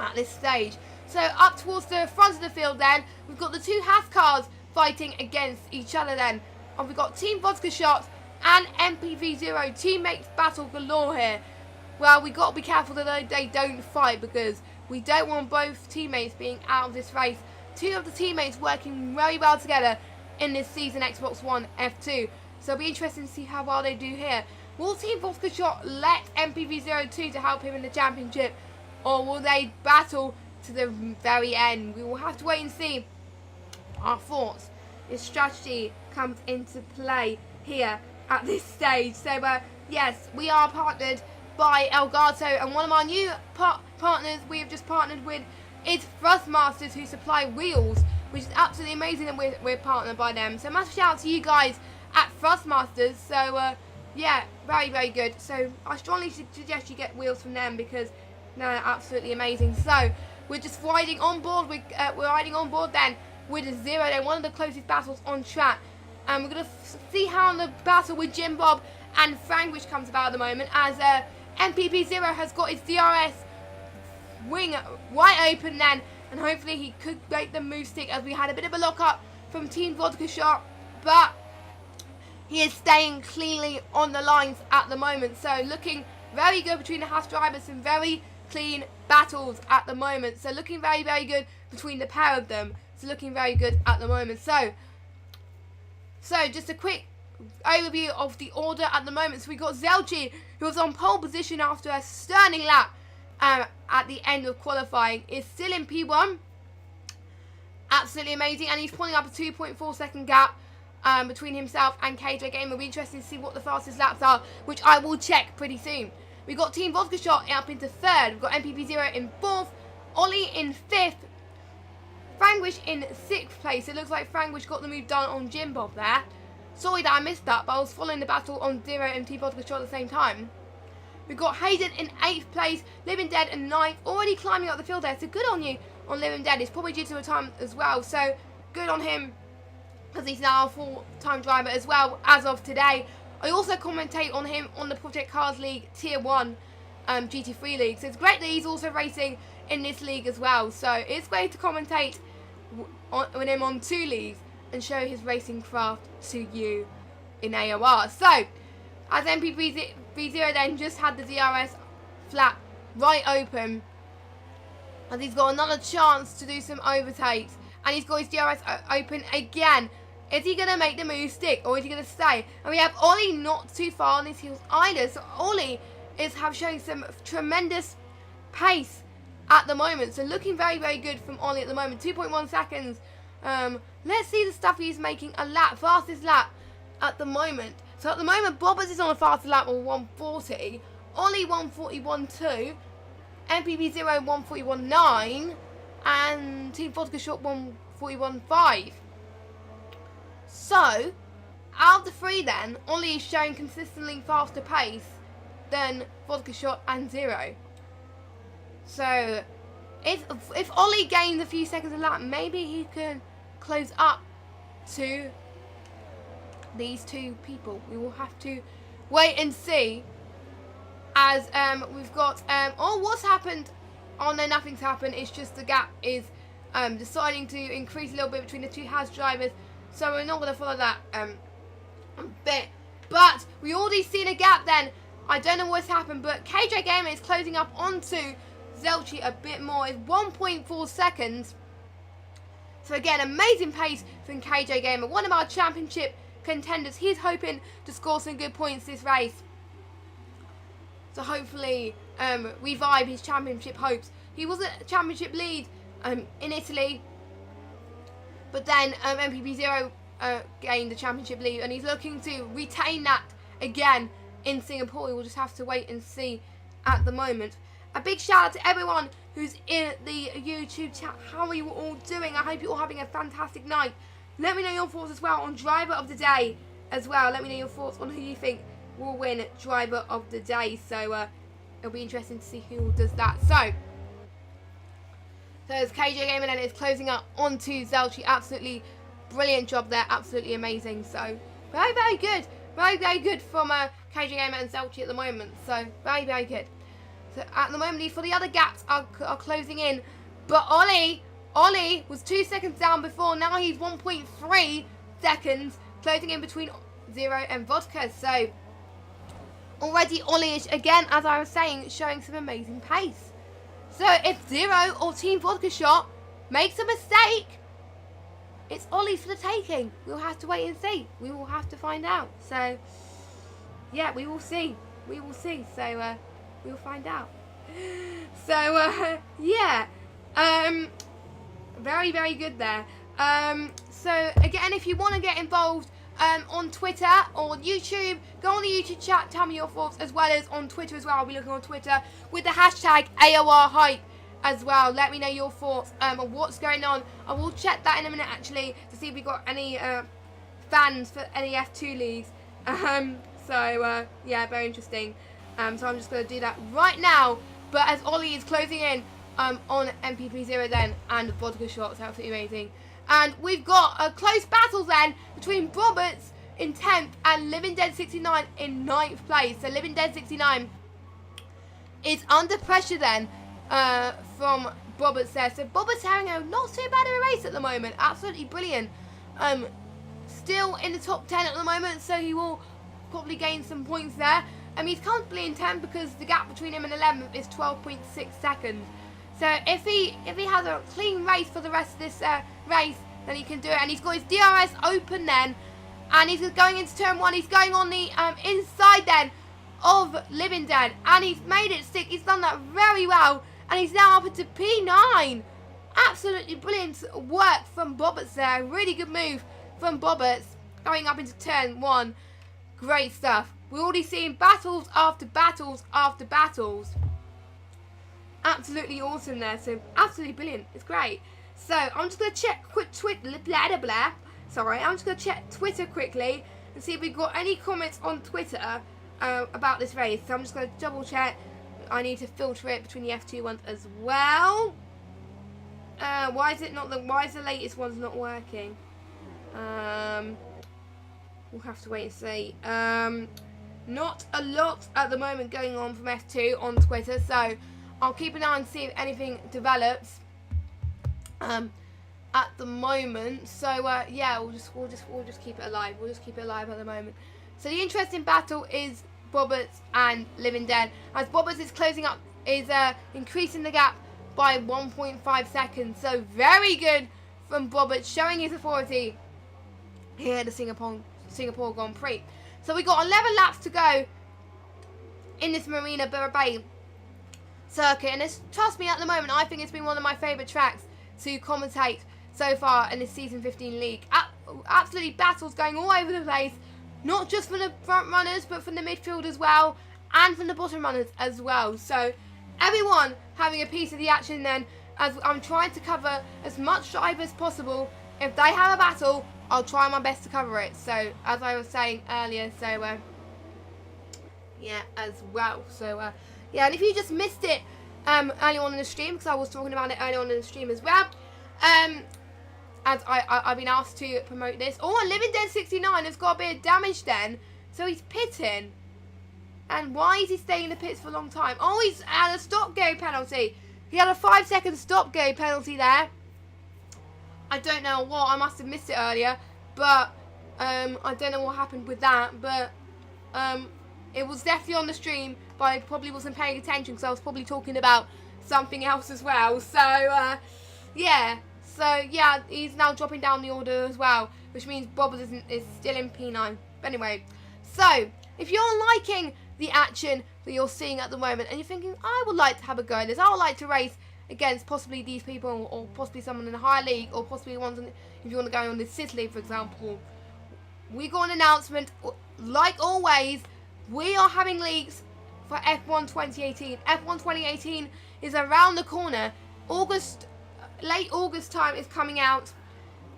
at this stage. So up towards the front of the field then, we've got the two Haas cars fighting against each other then. And we've got Team Vodka Shot and MPV0 teammates battle galore here. Well, we've got to be careful that they don't fight, because we don't want both teammates being out of this race. Two of the teammates working very well together in this season Xbox One F2. So it'll be interesting to see how well they do here. Will Team Vodka Shot let MPV02 to help him in the championship, or will they battle to the very end? We will have to wait and see. Our thoughts, his strategy comes into play here at this stage. So yes, we are partnered by Elgato, and one of our new partners we have just partnered with is Thrustmasters, who supply wheels, which is absolutely amazing that we're partnered by them. So massive shout out to you guys at Thrustmasters. So yeah, very, very good. So I strongly suggest you get wheels from them, because they're absolutely amazing. So we're just riding on board. We're riding on board then with a 0. Then one of the closest battles on track. And we're going to see how the battle with Jim Bob and Franglish comes about at the moment, as MPP0 has got his DRS wing wide open then, and hopefully he could make the move stick, as we had a bit of a lock up from Team Vodka Shot, but he is staying cleanly on the lines at the moment. So looking very good between the Haas drivers, some very clean battles at the moment. So looking very, very good between the pair of them. So looking very good at the moment. So just a quick overview of the order at the moment. So we got Zelchi, who was on pole position after a stunning lap at the end of qualifying, is still in P1. Absolutely amazing, and he's pulling up a 2.4 second gap between himself and KJ Gamer. It'll be interesting to see what the fastest laps are, which I will check pretty soon. We've got Team Vodka Shot up into 3rd. We've got MPP0 in 4th, Ollie in 5th, Franglish in 6th place. It looks like Franglish got the move done on Jim Bob there. Sorry that I missed that, but I was following the battle on 0 and Team Vodka Shot at the same time. We've got Hayden in 8th place, Living Dead in 9th, already climbing up the field there. So good on you on Living Dead. It's probably due to a time as well, so good on him, because he's now a full-time driver as well as of today. I also commentate on him on the Project Cars League Tier 1 GT3 League. So it's great that he's also racing in this league as well. So it's great to commentate with him on 2 leagues and show his racing craft to you in AOR. So as MPV0 then just had the DRS flap right open, and he's got another chance to do some overtakes, and he's got his DRS open again. Is he going to make the move stick, or is he going to stay? And we have Ollie not too far on his heels either. So Ollie is showing some tremendous pace at the moment. So looking very, very good from Ollie at the moment. 2.1 seconds. Let's see the stuff he's making a lap. Fastest lap at the moment. So at the moment, Bobbers is on a faster lap of 140. Ollie 141.2. MPV0 141.9. And Team Vodka Shot 141.5. So, out of the three then, Ollie is showing consistently faster pace than Vodka Shot and Zero. So if Ollie gains a few seconds a lap, maybe he can close up to these two people. We will have to wait and see, as we've got oh, what's happened? Oh no, nothing's happened. It's just the gap is deciding to increase a little bit between the two Has drivers, so we're not going to follow that bit. But we already seen a gap then. I don't know what's happened, but KJ Gamer is closing up onto Zelchi a bit more. It's 1.4 seconds. So again, amazing pace from KJ Gamer, one of our championship contenders. He's hoping to score some good points this race, so hopefully revive his championship hopes. He was a championship lead in Italy, but then MPP0 gained the championship lead, and he's looking to retain that again in Singapore. We'll just have to wait and see at the moment. A big shout out to everyone who's in the YouTube chat. How are you all doing? I hope you're all having a fantastic night. Let me know your thoughts as well on driver of the day as well. Let me know your thoughts on who you think will win driver of the day. So it'll be interesting to see who does that. So as KJ Gamer then is closing up onto Zelchi. Absolutely brilliant job there. Absolutely amazing. So very, very good. Very, very good from KJ Gamer and Zelchi at the moment. So very, very good. So at the moment, for the other gaps are closing in. But Ollie was 2 seconds down before. Now he's 1.3 seconds, closing in between Zero and Vodka. So already Ollie is, again, as I was saying, showing some amazing pace. So if Zero or Team Vodka Shot makes a mistake, it's Ollie for the taking. We'll have to wait and see. We will have to find out. So yeah, we will see. We will see. So we'll find out. So yeah, very, very good there. So again, if you want to get involved on Twitter or YouTube, go on the YouTube chat, tell me your thoughts, as well as on Twitter as well. I'll be looking on Twitter with the hashtag AORHype as well. Let me know your thoughts on what's going on. I will check that in a minute actually to see if we got any fans for any F2 leagues. So yeah, very interesting. So I'm just going to do that right now. But as Ollie is closing in on MPP0 then and Vodka Shots, absolutely amazing. And we've got a close battle then between Roberts in 10th and Living Dead 69 in 9th place. So Living Dead 69 is under pressure then from Roberts there. So Roberts having a not too bad of a race at the moment. Absolutely brilliant. Still in the top 10 at the moment, so he will probably gain some points there. He's comfortably in 10th because the gap between him and 11th is 12.6 seconds. So if he has a clean race for the rest of this race, then he can do it. And he's got his DRS open then, and he's going into turn 1. He's going on the inside then of Living Dead, and he's made it stick. He's done that very well, and he's now up into P9. Absolutely brilliant work from Boberts there. Really good move from Boberts going up into turn 1. Great stuff. We're already seeing battles after battles after battles. Absolutely awesome there. So absolutely brilliant. It's great. So I'm just going to check quick Twitter. Sorry, I'm just going to check Twitter quickly and see if we've got any comments on Twitter about this race. So I'm just going to double check. I need to filter it between the F2 ones as well. Why is the latest one's not working? We'll have to wait and see. Not a lot at the moment going on from F2 on Twitter, so I'll keep an eye and see if anything develops at the moment. So yeah, we'll just keep it alive. We'll just keep it alive at the moment. So the interesting battle is Boberts and Living Dead, as Boberts is closing up, is increasing the gap by 1.5 seconds. So very good from Boberts, showing his authority here at the Singapore Grand Prix. So we got 11 laps to go in this Marina Bay circuit, and trust me, at the moment I think it's been one of my favourite tracks to commentate so far in this season 15 league. Absolutely battles going all over the place, not just from the front runners but from the midfield as well, and from the bottom runners as well. So everyone having a piece of the action then, as I'm trying to cover as much drive as possible. If they have a battle, I'll try my best to cover it. So as I was saying earlier, so yeah, as well. So yeah, and if you just missed it early on in the stream, because I was talking about it early on in the stream as well, as I've been asked to promote this. Oh, and Living Dead 69 has got a bit of damage then, so he's pitting. And why is he staying in the pits for a long time? Oh, he's had a stop-go penalty. He had a 5-second stop-go penalty there. I don't know what, I must have missed it earlier, but I don't know what happened with that, but it was definitely on the stream, but I probably wasn't paying attention because I was probably talking about something else as well. So yeah, he's now dropping down the order as well, which means Bob is still in P9. But anyway, so if you're liking the action that you're seeing at the moment and you're thinking, I would like to have a go at this, I would like to race against possibly these people, or possibly someone in the higher league, or possibly ones if you want to go on the Sid League, for example, we got an announcement. Like always, we are having leagues for F1 2018. F1 2018 is around the corner. Late August time is coming out,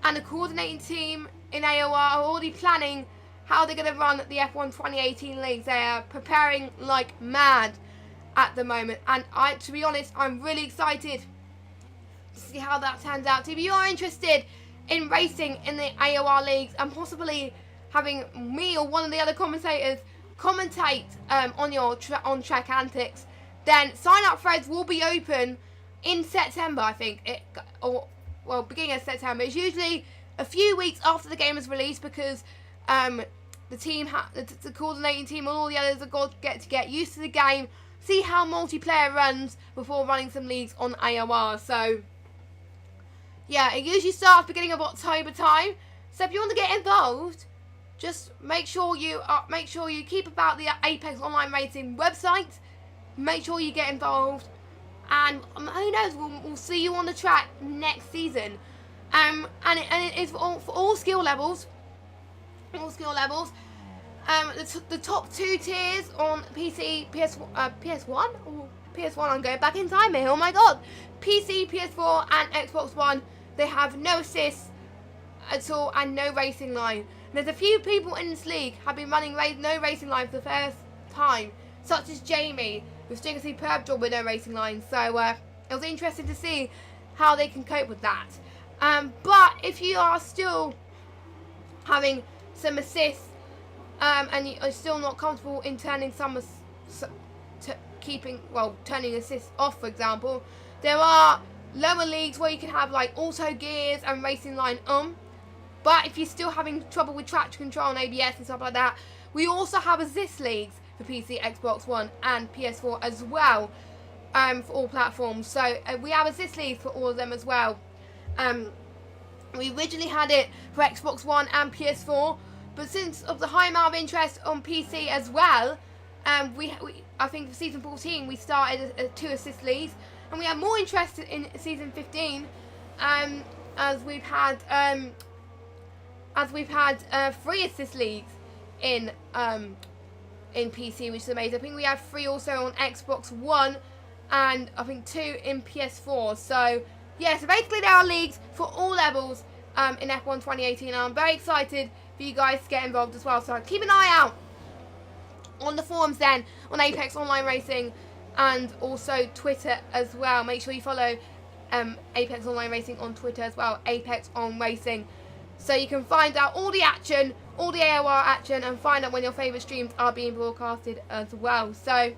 and the coordinating team in AOR are already planning how they're going to run the F1 2018 leagues. They are preparing like mad at the moment, and to be honest, I'm really excited to see how that turns out. So if you are interested in racing in the AOR leagues and possibly having me or one of the other commentators commentate on your on-track antics, then sign-up threads will be open in September, I think, beginning of September. It's usually a few weeks after the game is released, because the team, the coordinating team, and all the others have got to get used to the game, see how multiplayer runs before running some leagues on AOR. So yeah, it usually starts beginning of October time. So if you want to get involved, just make sure you keep about the Apex Online Racing website. Make sure you get involved, and who knows, we'll see you on the track next season. And it is for all skill levels. All skill levels. The top 2 tiers on PC, PS1 or PS1. I'm going back in time here. Oh my god! PC, PS4, and Xbox One. They have no assists at all and no racing line. And there's a few people in this league have been running no racing line for the first time, such as Jamie, who's doing a superb job with no racing line. So it was interesting to see how they can cope with that. But if you are still having some assists, and you're still not comfortable in turning turning assists off, for example, there are lower leagues where you can have like auto gears and racing line but if you're still having trouble with traction control and ABS and stuff like that, we also have assist leagues for PC, Xbox One, and PS4 as well, for all platforms. So we have assist leagues for all of them as well. We originally had it for Xbox One and PS4, but since of the high amount of interest on PC as well, I think for season 14 we started 2 assist leagues, and we have more interest in season 15, as we've had 3 assist leagues in PC, which is amazing. I think we have 3 also on Xbox One, and I think 2 in PS4. So yeah, so basically there are leagues for all levels in F1 2018, and I'm very excited for you guys to get involved as well. So keep an eye out on the forums then, on Apex Online Racing, and also Twitter as well. Make sure you follow Apex Online Racing on Twitter as well, Apex On Racing, so you can find out all the action, all the AOR action, and find out when your favourite streams are being broadcasted as well. So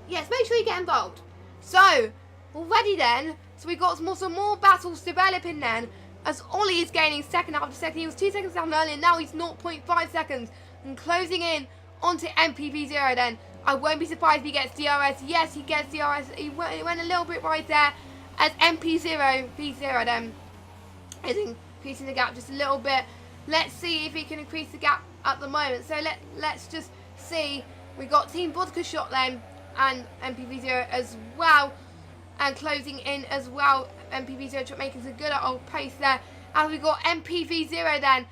yes, make sure you get involved. So already then, so we got some more battles developing then, as Ollie is gaining second after second. He was 2 seconds down earlier, now he's 0.5 seconds and closing in onto MPV0 then. I won't be surprised if he gets DRS. Yes, he gets DRS. He went a little bit right there, as V0 then is increasing the gap just a little bit. Let's see if he can increase the gap at the moment. So let's just see. We got Team Vodka Shot then, and MPV0 as well, and closing in as well. MPV0 making some good old pace there, and we got MPV0 then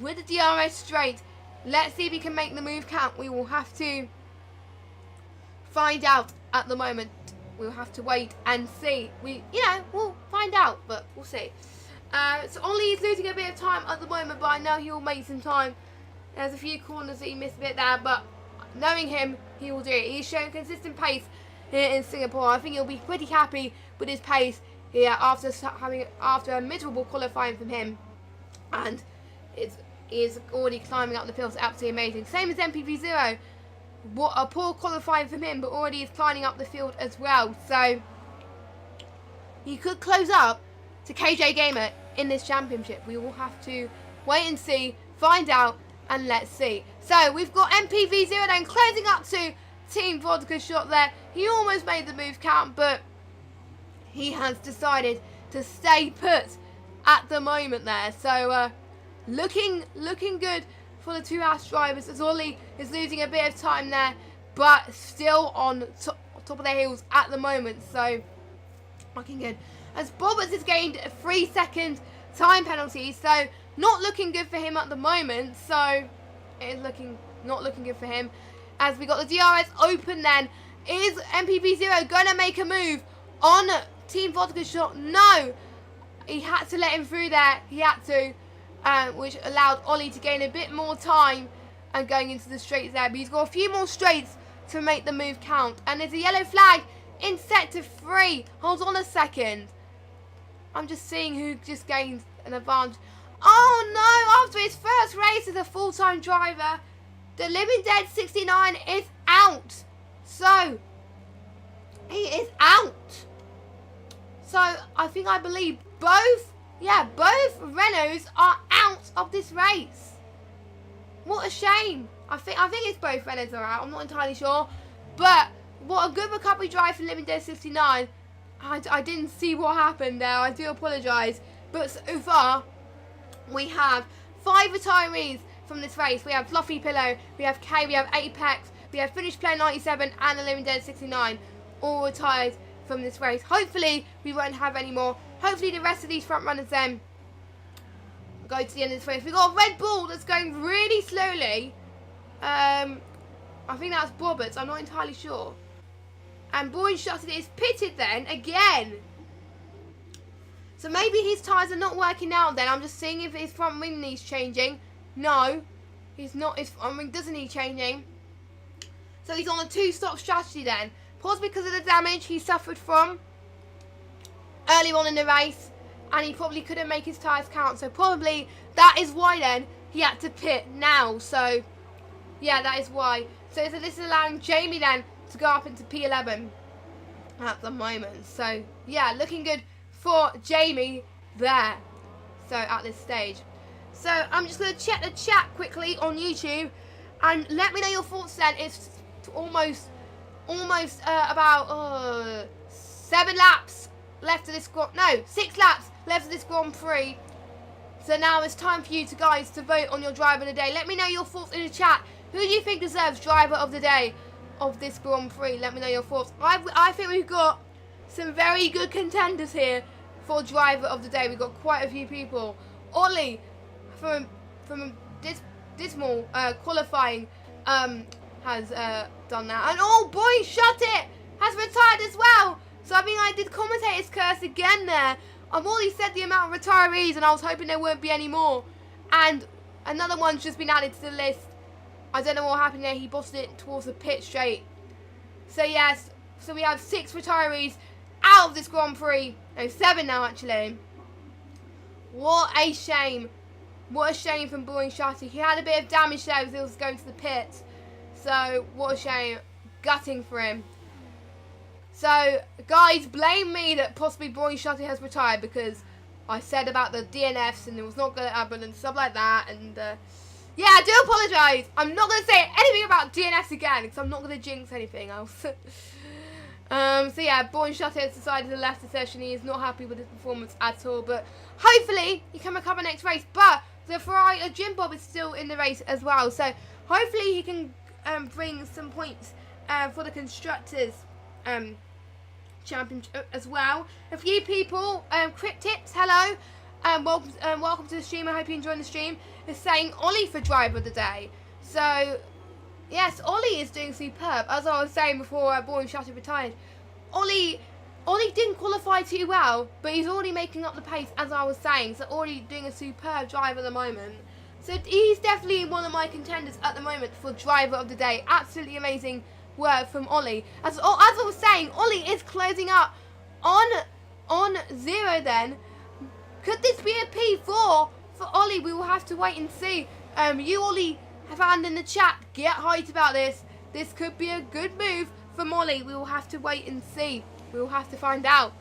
with the DRS straight. Let's see if he can make the move count. We will have to find out at the moment. We'll have to wait and see. We'll find out, but we'll see. So Ollie is losing a bit of time at the moment, but I know he will make some time. There's a few corners that he missed a bit there, but knowing him, he will do it. He's showing consistent pace here in Singapore. I think he'll be pretty happy with his pace here after a miserable qualifying from him, and is already climbing up the field. It's absolutely amazing. Same as MPV0. What a poor qualifying from him, but already is climbing up the field as well. So he could close up to KJ Gamer in this championship. We will have to wait and see, find out, and let's see. So we've got MPV0 then closing up to Team Vodka Shot there. He almost made the move count, but he has decided to stay put at the moment there. So looking good for the two Ash drivers, as Ollie is losing a bit of time there, but still on top of their heels at the moment. So looking good. As Bobbers has gained a 3-second time penalty, so not looking good for him at the moment. So it is not looking good for him. As we got the DRS open then, is MPV0 going to make a move on Team Vodka Shot? No, he had to let him through there. He had to, which allowed Ollie to gain a bit more time and going into the straights there. But he's got a few more straights to make the move count. And there's a yellow flag in sector 3. Hold on a second. I'm just seeing who just gained an advantage. Oh no, after his first race as a full-time driver, the Living Dead 69 is out. So, he is out. So, I believe both Renaults are out of this race. What a shame. I think it's both Renaults are out. I'm not entirely sure. But, what a good recovery drive for Living Dead 69. I didn't see what happened there. I do apologise. But so far, we have 5 retirees from this race. We have Fluffy Pillow, we have Kay, we have Apex, we have Finished Player 97 and the Living Dead 69 all retired from this race. Hopefully we won't have any more. Hopefully the rest of these front runners then go to the end of this race. We've got a Red Bull that's going really slowly. I think that's Roberts, I'm not entirely sure. And Boy Shuttered is pitted then again. So maybe his tyres are not working out then. I'm just seeing if his front wing needs changing. No, he's not. His front wing doesn't need changing. So he's on a 2-stop strategy then. Possibly because of the damage he suffered from earlier on in the race. And he probably couldn't make his tyres count. So probably that is why then he had to pit now. So yeah, that is why. So this is allowing Jamie then to go up into P11 at the moment. So yeah, looking good for Jamie there. So at this stage. So I'm just going to check the chat quickly on YouTube and let me know your thoughts then. It's almost about 7 laps left of this no, 6 laps left of this Grand Prix. So now it's time for you guys to vote on your driver of the day. Let me know your thoughts in the chat. Who do you think deserves driver of the day of this Grand Prix? Let me know your thoughts. I think we've got some very good contenders here for driver of the day. We've got quite a few people. Ollie from dismal qualifying has done that, and oh boy, Shut It has retired as well. So I mean, I did commentator's curse again there. I've already said the amount of retirees, and I was hoping there won't be any more. And another one's just been added to the list. I don't know what happened there. He bossed it towards the pit straight. So yes, so we have 6 retirees out of this Grand Prix. No, 7 now actually. What a shame. What a shame from Boring Shutty. He had a bit of damage there as he was going to the pit. So what a shame. Gutting for him. So guys, blame me that possibly Boring Shutty has retired because I said about the DNFs and it was not going to happen and stuff like that. And yeah, I do apologise. I'm not going to say anything about DNFs again because I'm not going to jinx anything else. So yeah, Boring Shutty has decided to left the session. He is not happy with his performance at all. But hopefully he can recover next race. But the Ferrari Jim Bob is still in the race as well. So hopefully he can bring some points for the Constructors Championship as well. A few people, Cryptips, hello. Welcome to the stream. I hope you enjoyed the stream. Is saying Ollie for driver of the day. So yes, Ollie is doing superb. As I was saying before, Boring Shutty retired. Ollie Ollie didn't qualify too well, but he's already making up the pace, as I was saying. So already doing a superb drive at the moment. So he's definitely one of my contenders at the moment for driver of the day. Absolutely amazing work from Ollie. As I was saying, Ollie is closing up on 0 then. Could this be a P4 for Ollie? We will have to wait and see. You Ollie found in the chat, get hyped about this. This could be a good move from Ollie. We will have to wait and see. We will have to find out.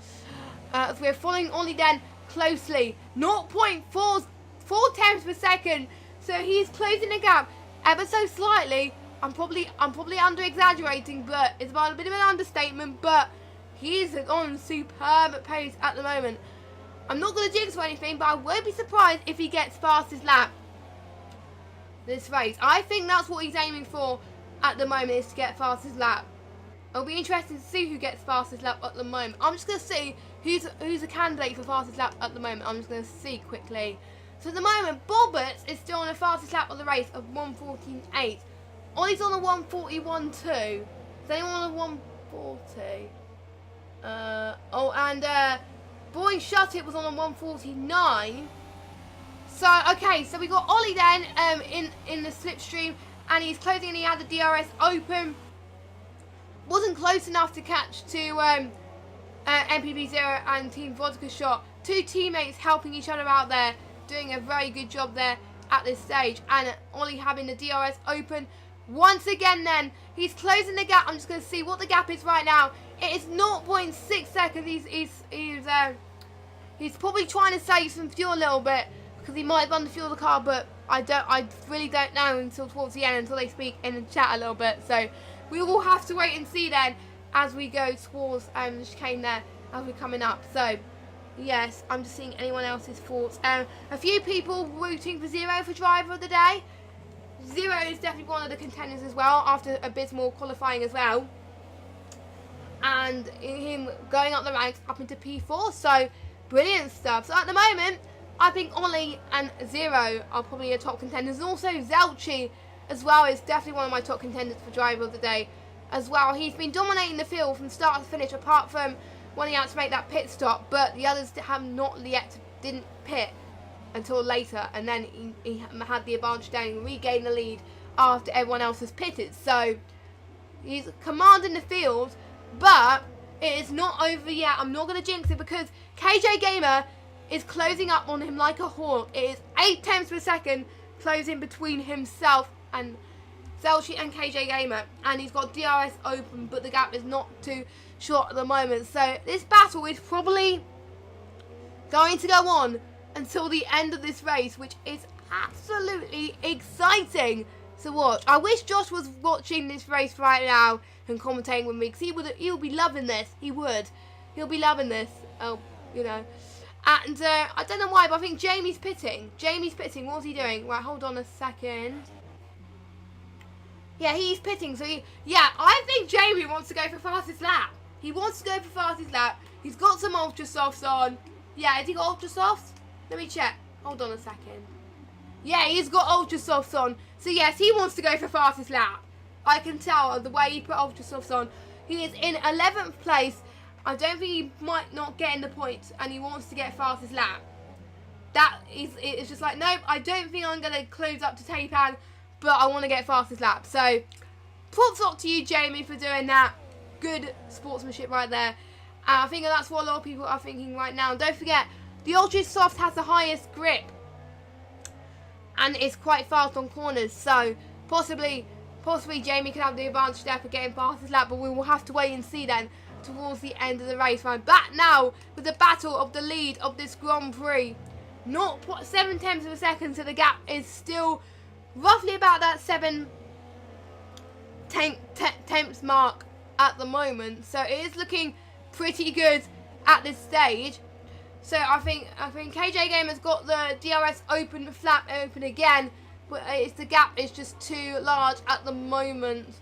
We're following Ollie then closely. 0.4 tenths per second. So he's closing the gap ever so slightly. I'm probably under exaggerating, but it's about a bit of an understatement. But he's on superb pace at the moment. I'm not going to jinx or anything, but I won't be surprised if he gets fastest lap this race. I think that's what he's aiming for at the moment, is to get fastest lap. It'll be interesting to see who gets fastest lap at the moment. I'm just going to see who's a candidate for fastest lap at the moment. I'm just going to see quickly. So at the moment, Bobbert is still on the fastest lap of the race of 1:14.8. Ollie's on a 1:41.2. Is anyone on a 1:40? Boy Shut It was on a 1:49. So okay, so we got Ollie then in the slipstream, and he's closing, and he had the DRS open. Wasn't close enough to catch to MPB0 and Team Vodka Shot. Two teammates helping each other out there, doing a very good job there at this stage. And Ollie having the DRS open once again then. He's closing the gap. I'm just going to see what the gap is right now. It is 0.6 seconds. He's probably trying to save some fuel a little bit, because he might have underfueled the car, but I really don't know until towards the end, until they speak in the chat a little bit. So we will have to wait and see then as we go towards the chicane there, as we're coming up. So yes, I'm just seeing anyone else's thoughts. A few people rooting for Zero for driver of the day. Zero is definitely one of the contenders as well, after abysmal qualifying as well, and him going up the ranks up into P4. So brilliant stuff. So at the moment, I think Ollie and Zero are probably the top contenders, and also Zelchi as well is definitely one of my top contenders for driver of the day as well. He's been dominating the field from start to finish, apart from when he had to make that pit stop, but the others didn't pit until later, and then he had the advantage down and regained the lead after everyone else has pitted. So he's commanding the field, but it is not over yet. I'm not going to jinx it, because KJ Gamer is closing up on him like a hawk. It is 8 tenths per second closing between himself and Zelchi and KJ Gamer, and he's got DRS open, but the gap is not too short at the moment. So this battle is probably going to go on until the end of this race, which is absolutely exciting to watch. I wish Josh was watching this race right now and commentating with me, because he would be loving this. He'll be loving this. Oh, you know. And I don't know why, but I think Jamie's pitting. What's he doing? Right, hold on a second. Yeah, he's pitting. So I think Jamie wants to go for fastest lap. He wants to go for fastest lap. He's got some Ultra Softs on. Yeah, has he got Ultra Softs? Let me check. Hold on a second. Yeah, he's got Ultra Softs on. So yes, he wants to go for fastest lap. I can tell the way he put Ultra Softs on. He is in 11th place. I don't think he might not get in the points, and he wants to get fastest lap. It's just like, nope, I don't think I'm going to close up to Taipan, but I want to get fastest lap. So props up to you, Jamie, for doing that. Good sportsmanship right there. I think that's what a lot of people are thinking right now. And don't forget, the Ultra Soft has the highest grip, and it's quite fast on corners. So possibly Jamie can have the advantage there for getting fastest lap, but we will have to wait and see then towards the end of the race. I'm back now with the battle of the lead of this Grand Prix. 0.7 tenths of a second, so the gap is still roughly about that 7 tenths mark at the moment. So it is looking pretty good at this stage. So I think KJ Gamer's got the DRS open, the flap open again, but the gap is just too large at the moment.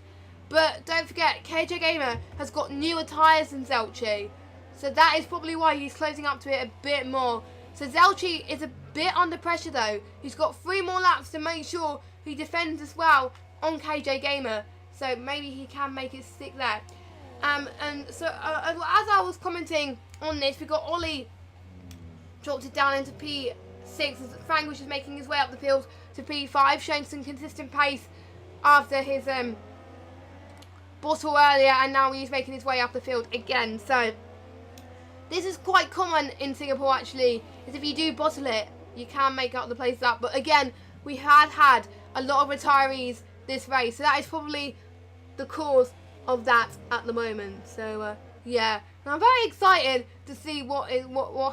But don't forget, KJ Gamer has got newer tyres than Zelchi, so that is probably why he's closing up to it a bit more. So Zelchi is a bit under pressure though. He's got 3 more laps to make sure he defends as well on KJ Gamer, so maybe he can make it stick there. And so as I was commenting on this, we got Ollie dropped it down into P6 as Franglish is making his way up the field to P5, showing some consistent pace after his bottle earlier, and now he's making his way up the field again. So this is quite common in Singapore actually, is if you do bottle it, you can make up the place up. But again, we had a lot of retirees this race, so that is probably the cause of that at the moment. So yeah, and I'm very excited to see what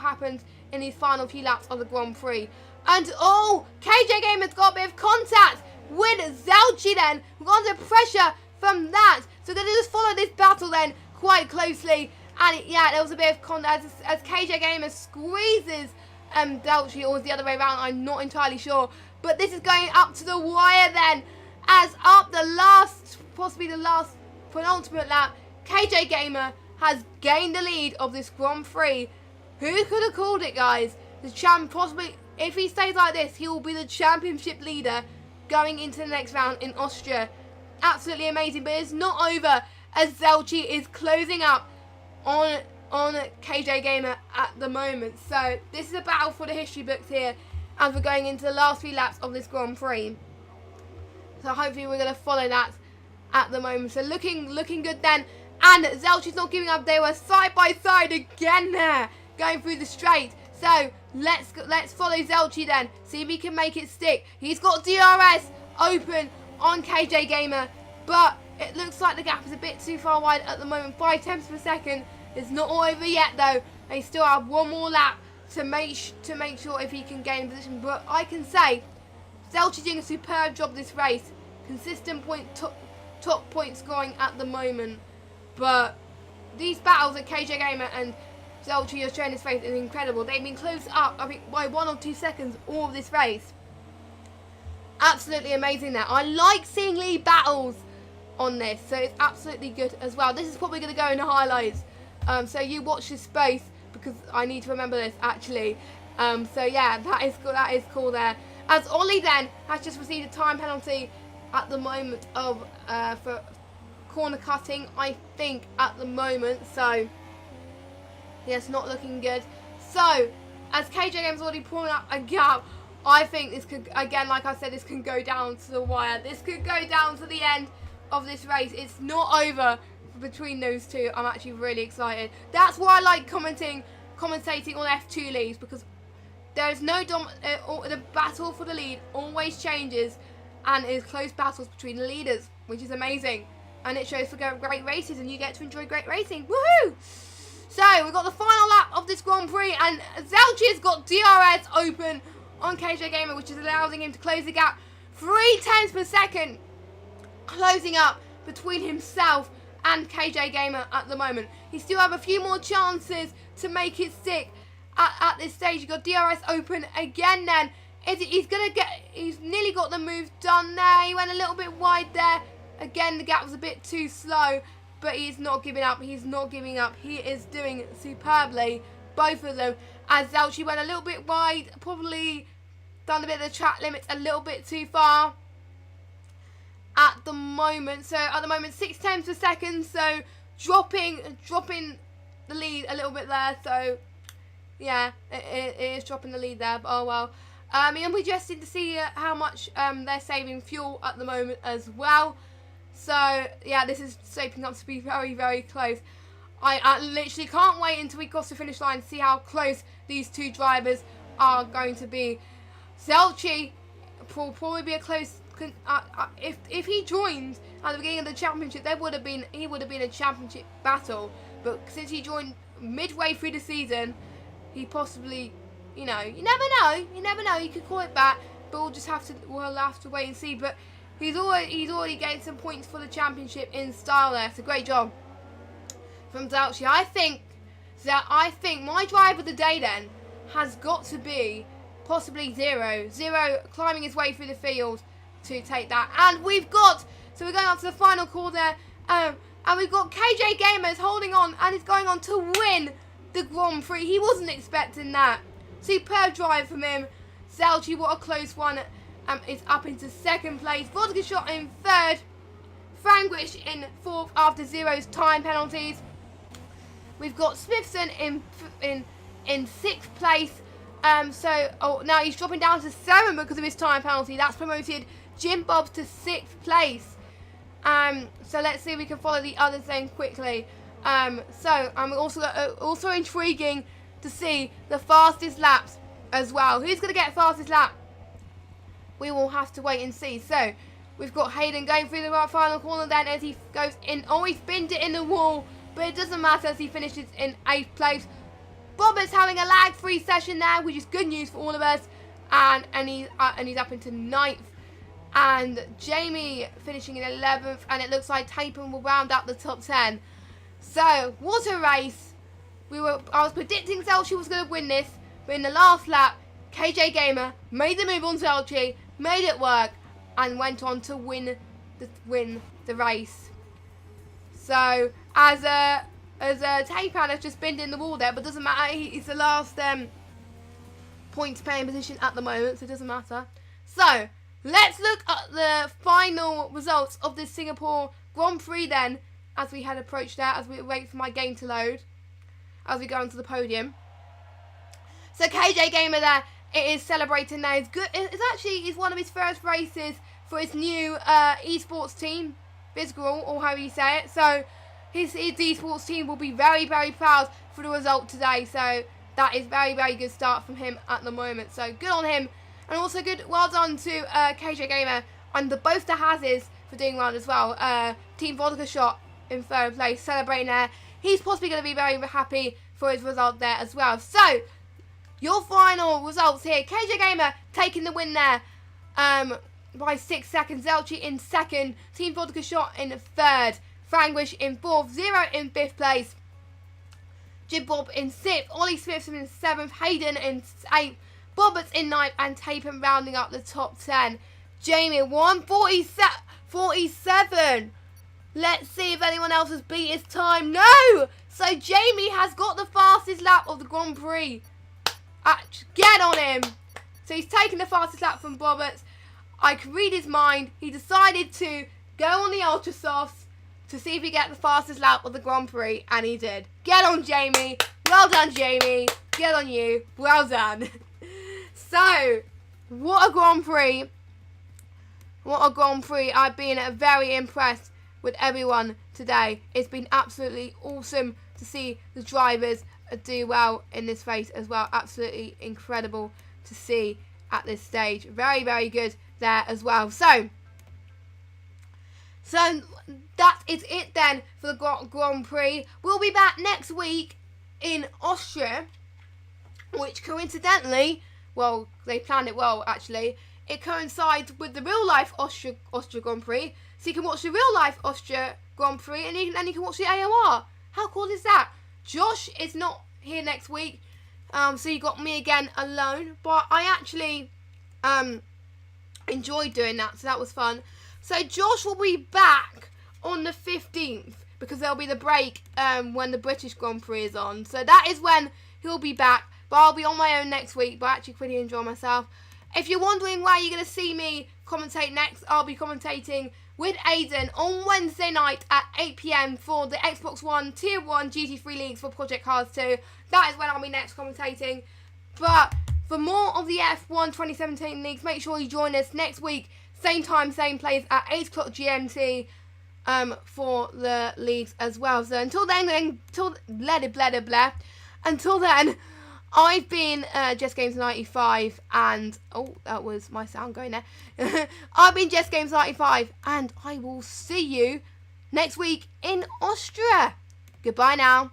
happens in these final few laps of the Grand Prix. And KJ Gamer's got a bit of contact with Zelchi then. We're under pressure from that. So they just follow this battle then quite closely. And yeah, there was a bit of contact as KJ Gamer squeezes Zelchi, or was the other way around, I'm not entirely sure. But this is going up to the wire then, as up the last, possibly the last penultimate lap, KJ Gamer has gained the lead of this Grand Prix. Who could have called it, guys? The champ, possibly, if he stays like this, he will be the championship leader going into the next round in Austria. Absolutely amazing, but it's not over as Zelchi is closing up on KJ Gamer at the moment. So this is a battle for the history books here as we're going into the last few laps of this Grand Prix. So hopefully we're going to follow that at the moment. So looking good then. And Zelchi's not giving up. They were side by side again there, going through the straight. So let's follow Zelchi then. See if he can make it stick. He's got DRS open on KJ Gamer, but it looks like the gap is a bit too far wide at the moment. 5 tenths per second. It's not all over yet though. They still have one more lap to make sure if he can gain position. But I can say Zelchi's doing a superb job this race. Consistent top point scoring at the moment. But these battles at KJ Gamer and Zelchi are showing this race is incredible. They've been close up, I think, by 1 or 2 seconds all of this race. Absolutely amazing there. I like seeing lead battles on this, so it's absolutely good as well. This is probably going to go in the highlights. So you watch this space because I need to remember this actually. So yeah, that is cool there. As Ollie then has just received a time penalty at the moment of for corner cutting, I think, at the moment. So yeah, it's not looking good. So as KJ Game's already pulling up a gap, I think this could, again, like I said, this can go down to the wire. This could go down to the end of this race. It's not over between those two. I'm actually really excited. That's why I like commentating on F2 leads, because there is no the battle for the lead always changes, and it is close battles between the leaders, which is amazing, and it shows for great races, and you get to enjoy great racing. Woohoo! So we've got the final lap of this Grand Prix, and Zelchi's got DRS open on KJ Gamer, which is allowing him to close the gap 3 tenths per second, closing up between himself and KJ Gamer at the moment. He still have a few more chances to make it stick at this stage. You've got DRS open again then. He's nearly got the move done there. He went a little bit wide there. Again, the gap was a bit too slow, but he's not giving up. He's not giving up. He is doing superbly, both of them. As Zelchi went a little bit wide, probably done a bit of the track limits a little bit too far at the moment. So at the moment, 6 tenths per second. So dropping the lead a little bit there. So yeah, it is dropping the lead there. But oh well. And we're just in to see how much they're saving fuel at the moment as well. So yeah, this is shaping up to be very, very close. I literally can't wait until we cross the finish line to see how close these two drivers are going to be. Zelchi will probably be a close. If he joined at the beginning of the championship, he would have been a championship battle. But since he joined midway through the season, he possibly, you never know. He could call it back, but we'll have to wait and see. But he's already gained some points for the championship in style there. It's a great job from Zelchi. I think my drive of the day then has got to be possibly Zero climbing his way through the field to take that. And we're going on to the final corner, and we've got KJ Gamers holding on, and he's going on to win the Grand Prix. He wasn't expecting that. Superb drive from him. Zelchi, what a close one. Is up into second place. Vodka Shot in third Frangwich in 4th after Zero's time penalties. We've got Smithson in 6th place. Now he's dropping down to 7 because of his time penalty. That's promoted Jim Bobbs to 6th place. So let's see if we can follow the others then quickly. Also intriguing to see the fastest laps as well. Who's going to get fastest lap? We will have to wait and see. So we've got Hayden going through the final corner then as he goes in. Oh, he's binned it in the wall, but it doesn't matter as he finishes in 8th place. Bobbert's having a lag-free session there, which is good news for all of us. And he's up into 9th. And Jamie finishing in 11th. And it looks like Tapen will round out the top 10. So, what a race. I was predicting Zelchi was going to win this. But in the last lap, KJ Gamer made the move on Zelchi, made it work, and went on to win the race. So, as Tapan has just binned in the wall there, but doesn't matter. He's the last points playing position at the moment, so it doesn't matter. So, let's look at the final results of this Singapore Grand Prix then, as we had approached that, as we wait for my game to load, as we go onto the podium. So KJ Gamer there, it is celebrating now. It's good. It's one of his first races for his new esports team, Bisgral, or however you say it. So his esports team will be very, very proud for the result today. So that is very, very good start from him at the moment. So good on him. And also well done to KJ Gamer and both the Hazes for doing well as well. Team Vodka Shot in 3rd place, celebrating there. He's possibly going to be very happy for his result there as well. So, your final results here. KJ Gamer taking the win there by 6 seconds. Zelchi in 2nd. Team Vodka Shot in 3rd. Frangwish in 4th. Zero in 5th place. Jim Bob in 6th. Ollie Smithson in 7th. Hayden in 8th. Bobberts in 9th. And Tapen rounding up the top 10. Jamie 1:47. Let's see if anyone else has beat his time. No! So Jamie has got the fastest lap of the Grand Prix. Get on him. So he's taken the fastest lap from Bobberts. I can read his mind. He decided to go on the Ultra Softs to see if he get the fastest lap of the Grand Prix. And he did. Get on, Jamie. Well done, Jamie. Get on you. Well done. So, what a Grand Prix. What a Grand Prix. I've been very impressed with everyone today. It's been absolutely awesome to see the drivers do well in this race as well. Absolutely incredible to see at this stage. Very, very good there as well. So that is it then for the Grand Prix. We'll be back next week in Austria, which coincidentally, well, they planned it well actually. It coincides with the real life Austria Grand Prix. So you can watch the real life Austria Grand Prix and you can watch the AOR. How cool is that? Josh is not here next week. So you got me again alone. But I actually enjoyed doing that. So that was fun. So Josh will be back on the 15th. Because there'll be the break when the British Grand Prix is on. So that is when he'll be back. But I'll be on my own next week. But I actually pretty enjoy myself. If you're wondering where you're going to see me commentate next, I'll be commentating with Aiden on Wednesday night at 8 PM for the Xbox One Tier 1 GT3 Leagues for Project Cars 2. That is when I'll be next commentating. But for more of the F1 2017 Leagues, make sure you join us next week. Same time, same place at 8 o'clock GMT for the leagues as well. So until then, until then, I've been Just Games 95 and that was my sound going there. I've been Just Games 95 and I will see you next week in Austria. Goodbye now.